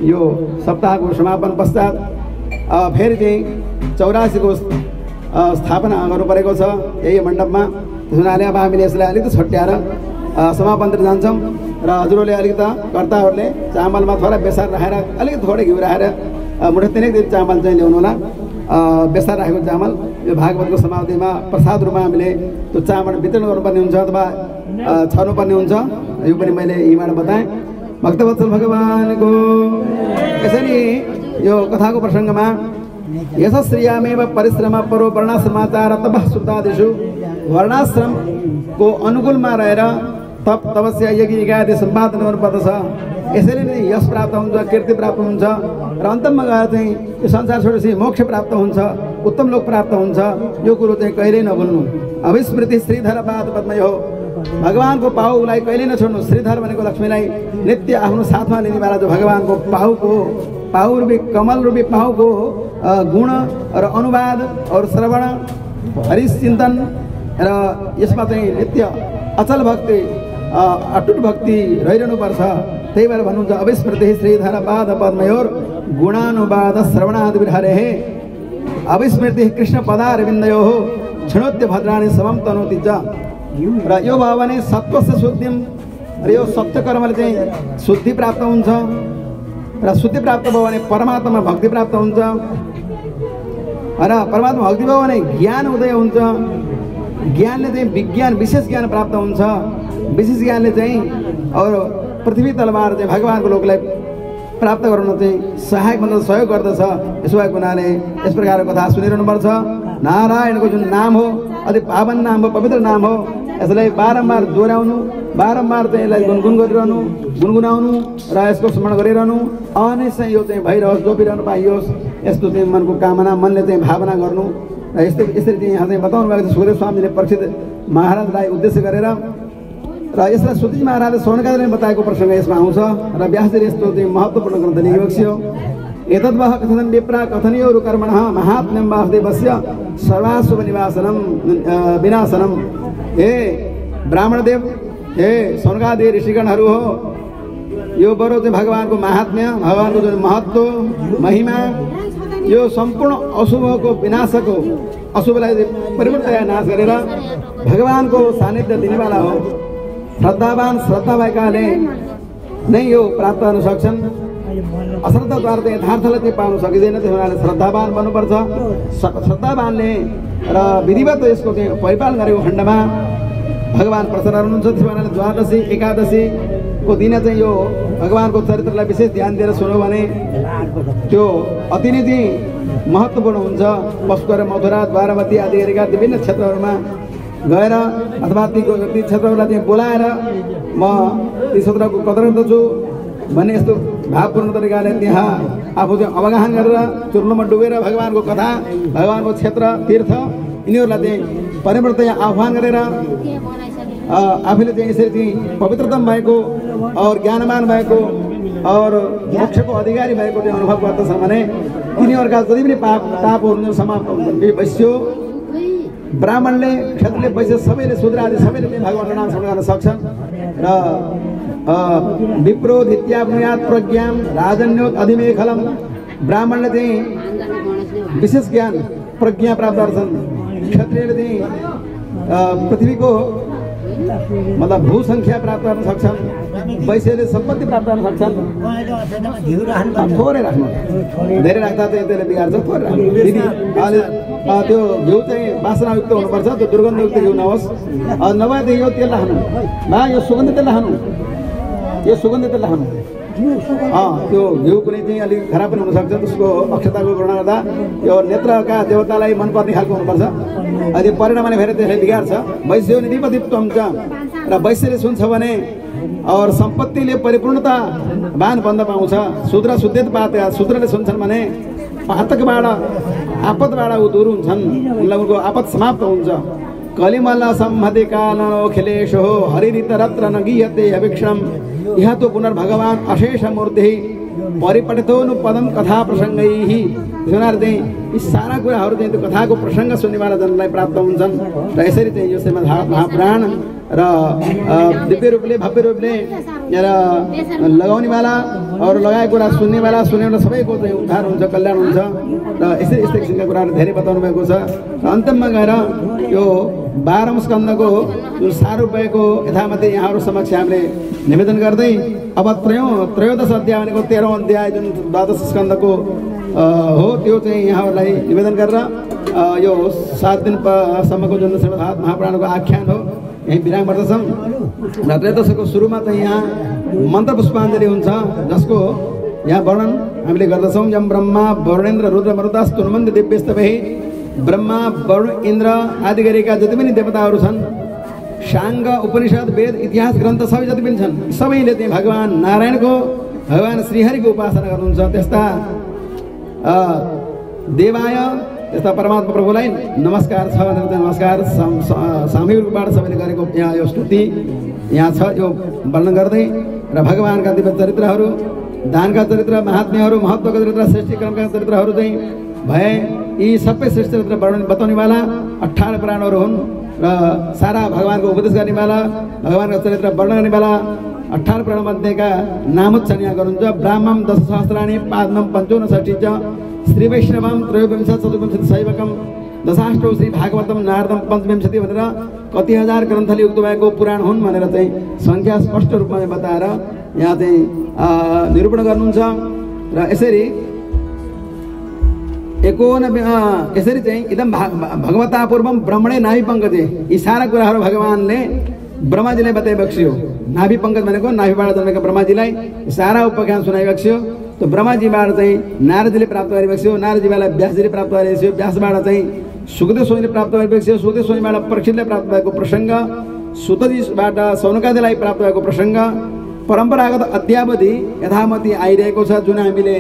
यो सप्ताहको समापन पश्चात फेरि चाहिँ 84 को स्थापना गर्नु परेको छ यही मण्डपमा। त्यस हुनाले अब हामीले यसलाई अलिकति छट्याएर समापनतिर जान्छौँ। र हजुरहरूले अलिकति कर्ताहरूले चामलमा थोरै बेसार राखेर, अलिकति थोरै घिउ राखेर मुठा 3 चामल चाहिँ ल्याउनु होला। बेसार राखेको चामल यो भागवतको समाप्तिमा प्रसाद रूपमा हामीले त्यो चामल वितरण गर्नुपर्ने हुन्छ अथवा छर्नुपर्ने हुन्छ। यो पनि मैले यहीँबाट बताएँ। भक्तवत्सल भगवानको यसरी यो कथाको प्रसङ्गमा यशस्त्रियामेव परिश्रम परो वर्णाश्रमाचार तपः सुतादिषु, वर्णाश्रमको अनुकूलमा रहेर तप तपस्या यज्ञ इत्यादि सम्पादन गर्नुपर्दछ। यसरी नै यश प्राप्त हुन्छ, कीर्ति प्राप्त हुन्छ र अन्तमा गएर चाहिँ यो संसार छोडेपछि मोक्ष प्राप्त हुन्छ, उत्तम लोक प्राप्त हुन्छ। यो कुरो चाहिँ कहिल्यै नभुल्नु। अविस्मृति श्रीधर पाद पद्मयो हो। भगवानको पाहुलाई कहिल्यै नछोड्नु। श्रीधर भनेको लक्ष्मीलाई नित्य आफ्नो साथमा लिनेवाला जो भगवानको पाहु रूपी कमल रूपी पाहुको गुण र अनुवाद और श्रवण, हरिचिन्तन र यसमा चाहिँ नित्य अचल भक्ति, अटुट भक्ति रहिरहनुपर्छ। त्यही भएर भन्नुहुन्छ अविस्मृति श्रीधर पाद पद्मयोर गुणानुवाद श्रवणादि हरेः अविस्मृति कृष्ण पदारविन्दयोः क्षणोत्य भद्राणि समम तनोति च। र यो भयो भने सत्वस्य शुद्धिम र यो सत्य कर्मले चाहिँ शुद्धि प्राप्त हुन्छ र शुद्धि प्राप्त भयो भने परमात्मा भक्ति प्राप्त हुन्छ र परमात्मा भक्ति भयो भने ज्ञान उदय हुन्छ। ज्ञानले चाहिँ विज्ञान विशेष ज्ञान प्राप्त हुन्छ। विशेष ज्ञानले चाहिँ और पृथ्वी तलवार चाहिँ भगवानको लोकलाई प्राप्त गराउन चाहिँ सहायक मतलब सहयोग गर्दछ। यसो भएको हुनाले यस प्रकारको कथा सुनिरहनुपर्छ। नारायणको जुन नाम हो अति पावन नाम हो, पवित्र नाम हो, यसलाई बारम्बार दोहोऱ्याउनु, बारम्बार चाहिँ यसलाई गुनगुन गरिरहनु, गुनगुनाउनु र यसको स्मरण गरिरहनु। अनिश्चय यो चाहिँ भइरहोस्, जोपिरहनु पाइयोस्, यस्तो चाहिँ मनको कामना, मनले चाहिँ भावना गर्नु। र यसरी चाहिँ यहाँ चाहिँ बताउनु भएको छ सुखदेव स्वामीले परीक्षित महाराजलाई उद्देश्य गरेर। र यसलाई सुतजी महाराजले सौनकादिले बताएको प्रसङ्ग यसमा आउँछ र व्यासजीले यस्तो चाहिँ महत्त्वपूर्ण ग्रन्थ नियोक्स्यो। एतद्वः कथनं विप्रा कथनीयो कर्मणः महात्म्यं वासुदेवस्य सर्वाशुभ निवासनम विनाशनम। हे ब्राह्मणदेव, हे सौनकादि ऋषिगणहरू हो, यो बडो चाहिँ भगवानको महात्म्य, भगवानको जुन महत्त्व महिमा, यो सम्पूर्ण अशुभको विनाशको, अशुभलाई परिवर्तन नाश गरेर भगवानको सानिध्य दिनेवाला हो। श्रद्धावान श्रद्धा भएकाले नै यो प्राप्त गर्न सक्छन्। अश्रद्धाद्वारा चाहिँ यथार्थलाई चाहिँ पाउन सकिँदैन। त्यस हुनाले श्रद्धावान बन्नुपर्छ। श्रद्धावानले र विधिवत यसको चाहिँ परिपालन गरेको खण्डमा भगवान प्रसन्न हुनुहुन्छ। त्यस हुनाले द्वादशी एकादशीको दिन चाहिँ यो भगवानको चरित्रलाई विशेष ध्यान दिएर सुन्यो भने त्यो अति नै चाहिँ महत्त्वपूर्ण हुन्छ। पशुकर मथुरा द्वारवती आदि गरेका विभिन्न क्षेत्रहरूमा गएर अथवा ती क्षेत्रहरूलाई चाहिँ बोलाएर म ती क्षेत्रको कदर गर्दछु भन्ने यस्तो भावपूर्ण तरिकाले त्यहाँ आफू चाहिँ अवगाहन गरेर चुर्लोमा डुबेर भगवानको कथा, भगवानको क्षेत्र, तीर्थ यिनीहरूलाई चाहिँ परिवर्तन आह्वान गरेर आफूले चाहिँ यसरी चाहिँ पवित्रतम भएको और ज्ञानमान भएको और मोक्षको अधिकारी भएको चाहिँ अनुभव गर्दछ भने तिनीहरूका जति पनि तापहरू समाप्त हुन्छन्। वैश्यो, ब्राह्मणले, क्षत्रिय, वैश्य सबैले, शूद्र आदि सबैले चाहिँ भगवानको नाम स्मरण गर्न सक्छन्। र विप्रोधित्याप्नुयात् प्रज्ञां राजन्योत् अधिमेखलम। ब्राह्मणले चाहिँ विशेष ज्ञान प्रज्ञा प्राप्त गर्छन्। क्षत्रियले चाहिँ पृथ्वीको मतलब भू संख्या प्राप्त गर्न सक्छन्। वैश्यले सम्पत्ति प्राप्त गर्न सक्छन्। थोरै राख्नु, धेरै राख्दा चाहिँ त्यसले बिगार्छ। थोरै राख्नु दिदी, त्यो घिउ चाहिँ वासनायुक्त हुनुपर्छ, त्यो दुर्गन्धयुक्त घिउ नहोस्। नभएदेखि यो तेल राख्नु, यो सुगन्धित तेल राख्नु, यो सुगन्धित तेल राख्नु। त्यो घिउ कुनै चाहिँ अलिक खराब पनि हुनसक्छ। त्यसको अक्षताको गणना गर्दा यो नेत्रका देवतालाई मनपर्ने खालको हुनुपर्छ। अनि परिणामले फेरि त्यसले बिगार्छ। वैश्यो निधिपतित्वम च। र वैश्यले सुन्छ भने और सम्पत्तिले परिपूर्णता वान बन्द पाउँछ। शूद्र शुद्धित पात, शूद्रले सुन्छन् भने पातकबाट आपतबाट ऊ दूर हुन्छन्, उनको आपत समाप्त हुन्छ। कलिमल सम्मति काल अखिलेश हो हरिरित रत्र न गीयते अभिक्षम। यहाँ तो पुनर्भगवान अशेष मूर्ति परिपठितोनु पदम कथा प्रसङ्गैः। चाहिँ यी सारा कुराहरू चाहिँ त्यो कथाको प्रसङ्ग सुन्नेवाला जनलाई प्राप्त हुन्छन्। र यसरी चाहिँ यो श्रीमद् महापुराण र दिव्य रूपले, भव्य रूपले र लगाउनेवाला और लगाएको कुरा सुन्नेवाला सबैको चाहिँ उद्धार हुन्छ, कल्याण हुन्छ। र यस्तै यस्तै किसिमका कुराहरू धेरै बताउनु भएको छ। र अन्तमा गएर यो 12औं स्कन्धको जुन सारूप भएको यथामति यहाँहरू समक्ष हामीले निवेदन गर्दै अब त्रयोदश अध्याय भनेको 13औं अध्याय जुन द्वादश स्कन्धको हो त्यो चाहिँ यहाँहरूलाई निवेदन गरेर यो 7 दिनसम्मको जुन श्रीमद् महापुराणको आख्यान हो यही विराम गर्दछौँ। र त्रयोदशको सुरुमा चाहिँ यहाँ मन्त्र पुष्पाञ्जली हुन्छ, जसको यहाँ वर्णन हामीले गर्दछौँ। यम ब्रह्मा वरुणेन्द्र रुद्र मरुतास्तुन्वन्ति दिव्यस्तभैः। ब्रह्मा, वरुण, इन्द्र आदि गरेका जति पनि देवताहरू छन्, साङ्ग, उपनिषद, वेद, इतिहास ग्रन्थ सबै जति पनि छन्, सबैले चाहिँ भगवान नारायणको, भगवान श्रीहरिको उपासना गर्नुहुन्छ। त्यस्ता देवाय, त्यस्ता परमात्मा प्रभुलाई नमस्कार छ भनेर चाहिँ नमस्कार सामूहिक रूपबाट सबैले गरेको यहाँ यो स्तुति यहाँ छ। यो वर्णन गर्दै र भगवानका दिव्य चरित्रहरू, दानका चरित्र, महात्म्यहरू, महत्त्वका चरित्र, सृष्टिक्रमका चरित्रहरू चाहिँ भए। यी सबै श्रेष्ठ चरित्र वर्णन बताउनेवाला 18 पुराणहरू हुन् र सारा भगवानको उपदेश गर्नेवाला, भगवानका चरित्र वर्णन गर्नेवाला 18 पुराण मध्येका नामोच्चारण यहाँ गर्नुहुन्छ। ब्राह्मण 10 सहस्राणि पाद्मं 55 च श्री वैष्णवम 23 चतुर्विंशति शैवकम दशाष्टौ श्री भागवतम नारदम 25 भनेर कति हजार ग्रन्थले युक्त भएको पुराण हुन् भनेर चाहिँ संख्या स्पष्ट रूपमा बताएर यहाँ चाहिँ निरूपण गर्नुहुन्छ। र यसरी यसरी चाहिँ इदम भगवता पूर्वम ब्रह्मणे नाभि पङ्कजे, यी सारा कुराहरू भगवानले ब्रह्माजीलाई बताइबक्स्यो। नाभि पङ्कज भनेको नाभिबाट जन्मेका ब्रह्माजीलाई सारा उपाख्यान सुनाइबक्स्यो। त्यो ब्रह्माजीबाट चाहिँ नारदजीले प्राप्त गरिबक्स्यो, नारदजीबाट व्यासजीले प्राप्त गरिबक्स्यो, व्यासबाट चाहिँ सुखदेव स्वामीले प्राप्त गरिबक्स्यो, सुखदेव स्वामीबाट परीक्षितले प्राप्त भएको प्रसङ्ग, सुतजीबाट सौनकादिलाई प्राप्त भएको प्रसङ्ग परम्परागत अद्यावधि यथामति आइरहेको छ, जुन हामीले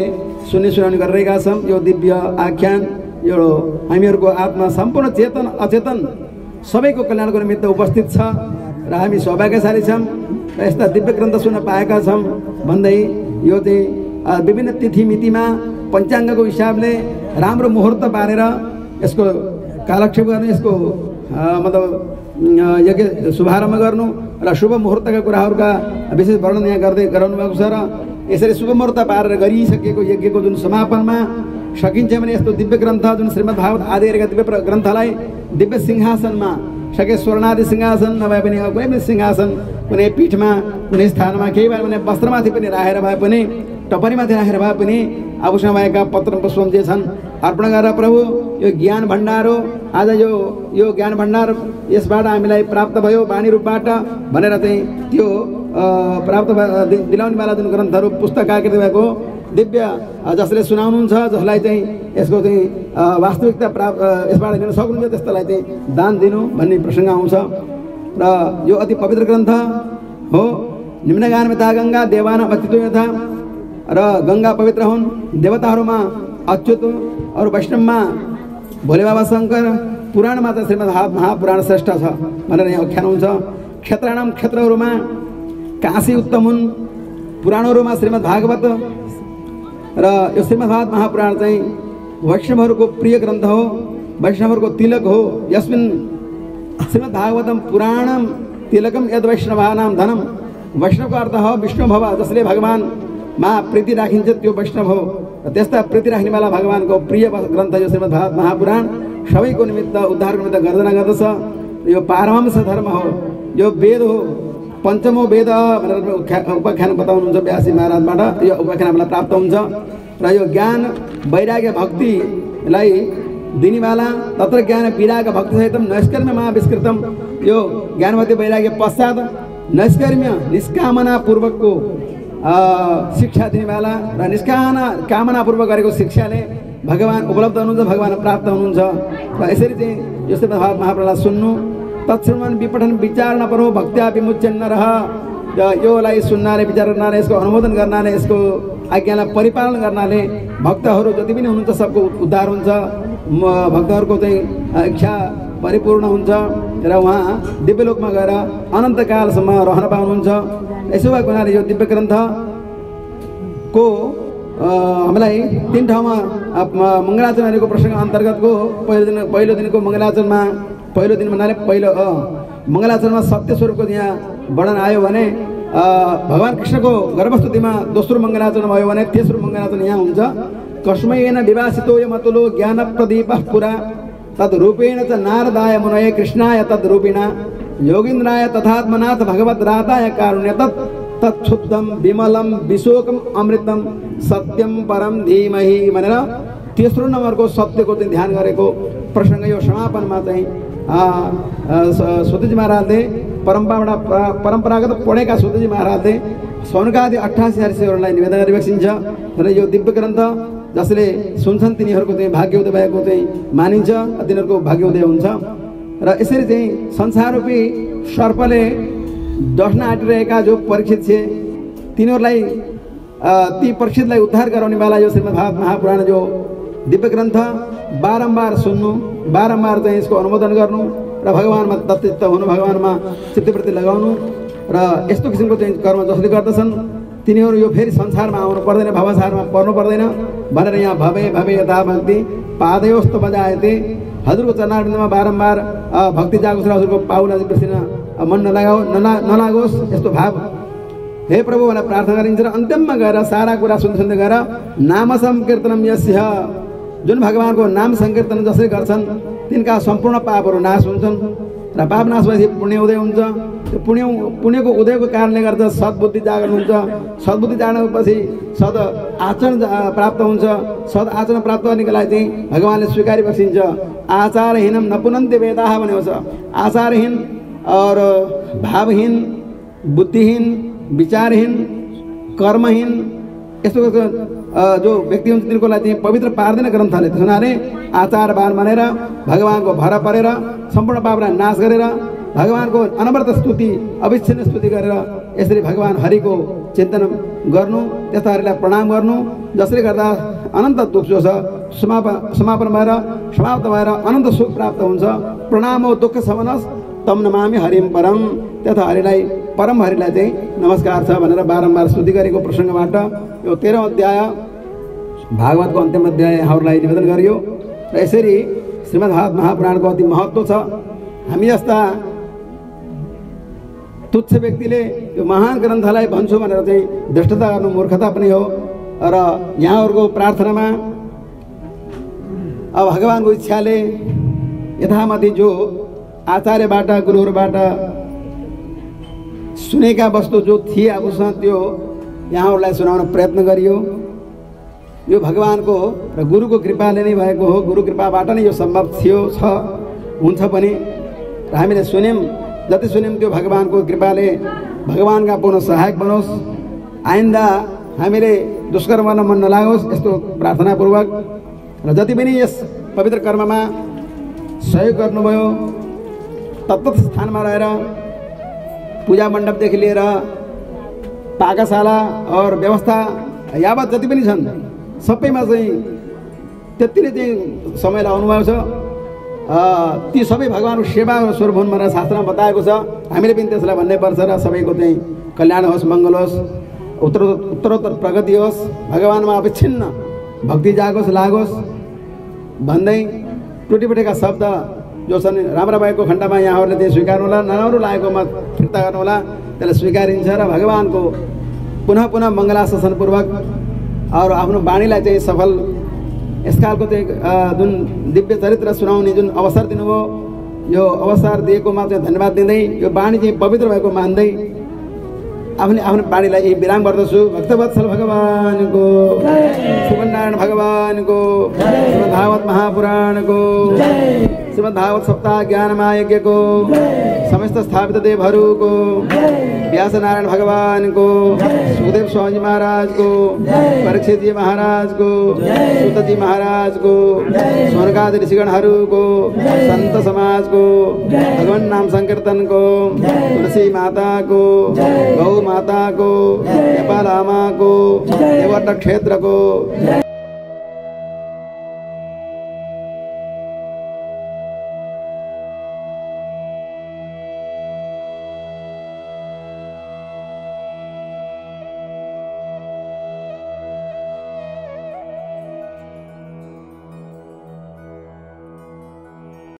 सुनाउने गरिरहेका छौँ। यो दिव्य आख्यान यो हामीहरूको आत्मा सम्पूर्ण चेतन अचेतन सबैको कल्याणको निमित्त उपस्थित छ र हामी सौभाग्यशाली छौँ र यस्ता दिव्य ग्रन्थ सुन्न पाएका छौँ भन्दै यो चाहिँ विभिन्न तिथि मितिमा पञ्चाङ्गको हिसाबले राम्रो मुहुर्त पारेर यसको कालक्षेप गर्नु, यसको मतलब यज्ञ शुभारम्भ गर्नु र शुभ मुहुर्तका कुराहरूका विशेष वर्णन यहाँ गर्दै गराउनु भएको छ। र यसरी शुभ मुहुर्त पारेर गरिसकेको यज्ञको जुन समापनमा सकिन्छ भने यस्तो दिव्य ग्रन्थ जुन श्रीमद् भागवत आदि दिव्य ग्रन्थलाई दिव्य सिंहासनमा सके स्वर्णादि सिंहासन नभए पनि कुनै पनि सिंहासन कुनै पीठमा कुनै स्थानमा केही भए भने वस्त्रमाथि पनि राखेर भए पनि टपरीमाथि राखेर भए पनि आफूसँग भएका पत्र पुष्प जे छन् अर्पण गरेर प्रभु यो ज्ञान भण्डार हो, आज यो ज्ञान भण्डार यसबाट हामीलाई प्राप्त भयो वाणी रूपबाट भनेर चाहिँ त्यो प्राप्त दिलाउनेवाला जुन ग्रन्थहरू पुस्तक आकृति भएको दिव्य जसले सुनाउनुहुन्छ, जसलाई चाहिँ यसको चाहिँ वास्तविकता प्राप्त यसबाट लिन सक्नुहुन्छ त्यस्तोलाई चाहिँ दान दिनु भन्ने प्रसङ्ग आउँछ। र यो अति पवित्र ग्रन्थ हो। निम्नगानमिता गङ्गा देवानां अच्युतो यथा, र गङ्गा पवित्र हुन्, देवताहरूमा अच्युत अरू वैष्णवमा भोले बाबा शङ्कर, पुराणमा त श्रीमद् महापुराण श्रेष्ठ छ भनेर यहाँ आख्यान हुन्छ। क्षेत्राणां क्षेत्रहरूमा काशी उत्तम हुन्, पुराणहरूमा श्रीमद् भागवत र यो श्रीमद् भागवत महापुराण चाहिँ वैष्णवहरूको प्रिय ग्रन्थ हो, वैष्णवहरूको तिलक हो। यस्मिन् श्रीमद् भागवतम पुराणम तिलकम यद वैष्णवानां धनम, वैष्णवको अर्थ हो विष्णु भव, जसले भगवानमा प्रीति राखिन्छ त्यो वैष्णव हो। र त्यस्ता प्रीति राख्नेवाला भगवानको प्रिय ग्रन्थ यो श्रीमद् भागवत महापुराण सबैको निमित्त उद्धारको निमित्त गर्जना गर्दछ। यो पारमहंस धर्म हो, यो वेद हो, पञ्चमो वेद भनेर उपाख्यान बताउनुहुन्छ व्यासी महाराजबाट। यो उपाख्यान हामीलाई प्राप्त हुन्छ र यो ज्ञान वैराग्य भक्तिलाई दिनेवाला तत्र ज्ञान विराग भक्ति सहितम नैष्कर्म्य महाविष्कृतम, यो ज्ञानवती वैराग्य पश्चात नैष्कर्म्य निष्कामना पूर्वकको शिक्षा दिनेवाला र कामना पूर्वक गरेको शिक्षाले भगवान उपलब्ध हुनुहुन्छ, भगवान प्राप्त हुनुहुन्छ। र यसरी चाहिँ यो श्रीमद् भागवत महापुराणलाई सुन्नु, तत्श्रवण विपठन विचार नपरो भक्त्या विमुच्यन्न रह, योलाई सुन्नाले विचार गर्नाले यसको अनुमोदन गर्नाले यसको आज्ञालाई परिपालन गर्नाले भक्तहरू जति पनि हुनुहुन्छ सबको उद्धार हुन्छ, भक्तहरूको चाहिँ इच्छा परिपूर्ण हुन्छ र उहाँ दिव्यलोकमा गएर अनन्तकालसम्म रहन पाउनुहुन्छ। यसो भएको हुनाले यो दिव्य ग्रन्थको हामीलाई 3 ठाउँमा मङ्गलाचरणको प्रसङ्ग अन्तर्गतको पहिलो दिनको मङ्गलाचरणमा पहिलो दिन भन्नाले पहिलो मङ्गलाचरणमा सत्य स्वरूपको यहाँ वर्णन आयो भने भगवान कृष्णको गर्भस्तुतिमा दोस्रो मङ्गलाचरण भयो भने तेस्रो मङ्गलाचरण यहाँ हुन्छ। कस्मैन विवासितो यमतुलो ज्ञान प्रदीपः पुरा तद्रूपेण च नारदाय मुनये कृष्णाय तद्रूपिणा योगीन्द्राय तथात्मनाथ भगवत राताय कारुण्य तत्क्षुद्धम विमलम विशोकम अमृतम सत्यम परम धीमहि भनेर तेस्रो नम्बरको सत्यको चाहिँ ध्यान गरेको प्रसङ्ग यो समापनमा चाहिँ सुतजी महाराजले परम्परागत पढेका सुतजी महाराजले सौनकादि 88 ऋषिहरूलाई निवेदन गरिबक्सिन्छ र यो दिव्य ग्रन्थ जसले सुन्छन् तिनीहरूको चाहिँ भाग्योदय भएको चाहिँ मानिन्छ, तिनीहरूको भाग्योदय हुन्छ। र यसरी चाहिँ संसाररूपी सर्पले डस्न आँटिरहेका जो परीक्षित छे तिनीहरूलाई ती परीक्षितलाई उद्धार गराउनेवाला यो श्रीमद् भागवत महापुराण जो दिव्य ग्रन्थ बारम्बार सुन्नु, बारम्बार चाहिँ यसको अनुमोदन गर्नु र भगवानमा तत्चित्त हुनु, भगवानमा चित्तवृत्ति लगाउनु र यस्तो किसिमको चाहिँ कर्म जसले गर्दछन् तिनीहरू यो फेरि संसारमा आउनु पर्दैन, भवसारमा पर्नु पर्दैन भनेर यहाँ भवे भवे यथा भक्ति पादयोस्त बजायते, हजुरको चरणारविन्दमा बारम्बार भक्ति जागोस् र हजुरको पाउला बिर्सिन मन नलागोस् यस्तो भाव हे प्रभु भनेर प्रार्थना गरिन्छ र अन्त्यममा गएर सारा कुरा सुन्दै गएर नाम संकीर्तनम यस्य, जुन भगवानको नाम संकीर्तन जसरी गर्छन् तिनका सम्पूर्ण पापहरू नाश हुन्छन् र पाप नाश भएपछि पुण्य उदय हुन्छ। त्यो पुण्यको उदयको कारणले गर्दा सद्बुद्धि जागरण हुन्छ। सद्बुद्धि जागरणपछि सद आचरण प्राप्त हुन्छ। सद आचरण प्राप्त गर्नेको लागि चाहिँ भगवानले स्वीकारी बसिन्छ। आचारहीनम न पुनन्ति वेदाः भनेको छ। आचारहीन और भावहीन, बुद्धिहीन, विचारहीन, कर्महीन यस्तो जो व्यक्ति हुन्छ तिनीहरूको लागि चाहिँ पवित्र पार्दैन ग्रन्थले। त्यसो हुनाले आचारवान बनेर भगवानको भर परेर सम्पूर्ण पापलाई नाश गरेर भगवानको अनवरत स्तुति अविच्छिन्न स्तुति गरेर यसरी भगवान हरिको चिन्तन गर्नु, त्यस्ता हरिलाई प्रणाम गर्नु, जसले गर्दा अनन्त दुःख जो छ समापन भएर समाप्त भएर अनन्त सुख प्राप्त हुन्छ। प्रणामो दुःख शमनस तम नमामि हरिम परम, त्यता हरिलाई परम हरिलाई चाहिँ नमस्कार छ भनेर बारम्बार स्तुति गरेको प्रसङ्गबाट यो 13औं अध्याय भागवतको अन्तिम अध्याय यहाँहरूलाई निवेदन गरियो। र यसरी श्रीमद्भागवत महापुराणको अति महत्त्व छ। हामी जस्ता तुच्छ व्यक्तिले यो महान ग्रन्थलाई भन्छु भनेर चाहिँ दृष्टता गर्नु मूर्खता पनि हो। र यहाँहरूको प्रार्थनामा अब भगवानको इच्छाले यथामति जो आचार्यबाट गुरुहरूबाट सुनेका वस्तु जो थिए आफूसँग त्यो यहाँहरूलाई सुनाउन प्रयत्न गरियो। यो भगवानको र गुरुको कृपाले नै भएको हो। गुरु कृपाबाट नै यो सम्भव थियो, छ, हुन्छ पनि। र हामीले सुन्यौँ, जति सुन्यौँ त्यो भगवानको कृपाले भगवानका पूर्ण सहायक बनोस्। आइन्दा हामीले दुष्कर्म गर्न मन नलागोस् यस्तो प्रार्थनापूर्वक। र जति पनि यस पवित्र कर्ममा सहयोग गर्नुभयो, तत्त स्थानमा रहेर पूजा मण्डपदेखि लिएर पाकशाला और व्यवस्था यावत जति पनि छन् सबैमा चाहिँ त्यतिले चाहिँ समय लगाउनुभएको छ। ती सबै भगवानको सेवा स्वरूप हुन् भनेर शास्त्रमा बताएको छ। हामीले पनि त्यसलाई भन्नै पर्छ र सबैको चाहिँ कल्याण होस्, मङ्गल होस्, उत्तरोत्तर प्रगति होस्, भगवानमा अविच्छिन्न भक्ति जागोस् लागोस् भन्दै टुटीपुटेका शब्द जो छन् राम्रा भएको खण्डमा यहाँहरूले चाहिँ स्वीकार्नु होला, नराम्रो लागेकोमा फिर्ता गर्नु होला, त्यसलाई स्वीकारिन्छ। र भगवानको पुनः पुनः मङ्गलाशासनपूर्वक और आफ्नो वाणीलाई चाहिँ सफल यसकालको चाहिँ जुन दिव्य चरित्र सुनाउने जुन अवसर दिनुभयो, यो अवसर दिएकोमा चाहिँ धन्यवाद दिँदै यो वाणी चाहिँ पवित्र भएको मान्दै आफ्नो वाणीलाई यही विराम गर्दछु। भक्तवत्सल भगवानको, श्रीमन्नारायण भगवानको, श्रीमद्भागवत महापुराणको, श्रीमद्भागवत सप्ताह ज्ञान महायज्ञको, समस्त स्थापित देवहरूको, व्यास नारायण भगवानको, सुखदेव स्वामी महाराज को, परीक्षित जी महाराज को, सूत जी महाराज को, सोनकादि ऋषिगणहरूको, संत समाज को, भगवान नाम संकीर्तन को, तुलसी माता को, गौ माता को, नेपाल आमा को, देवट क्षेत्र को।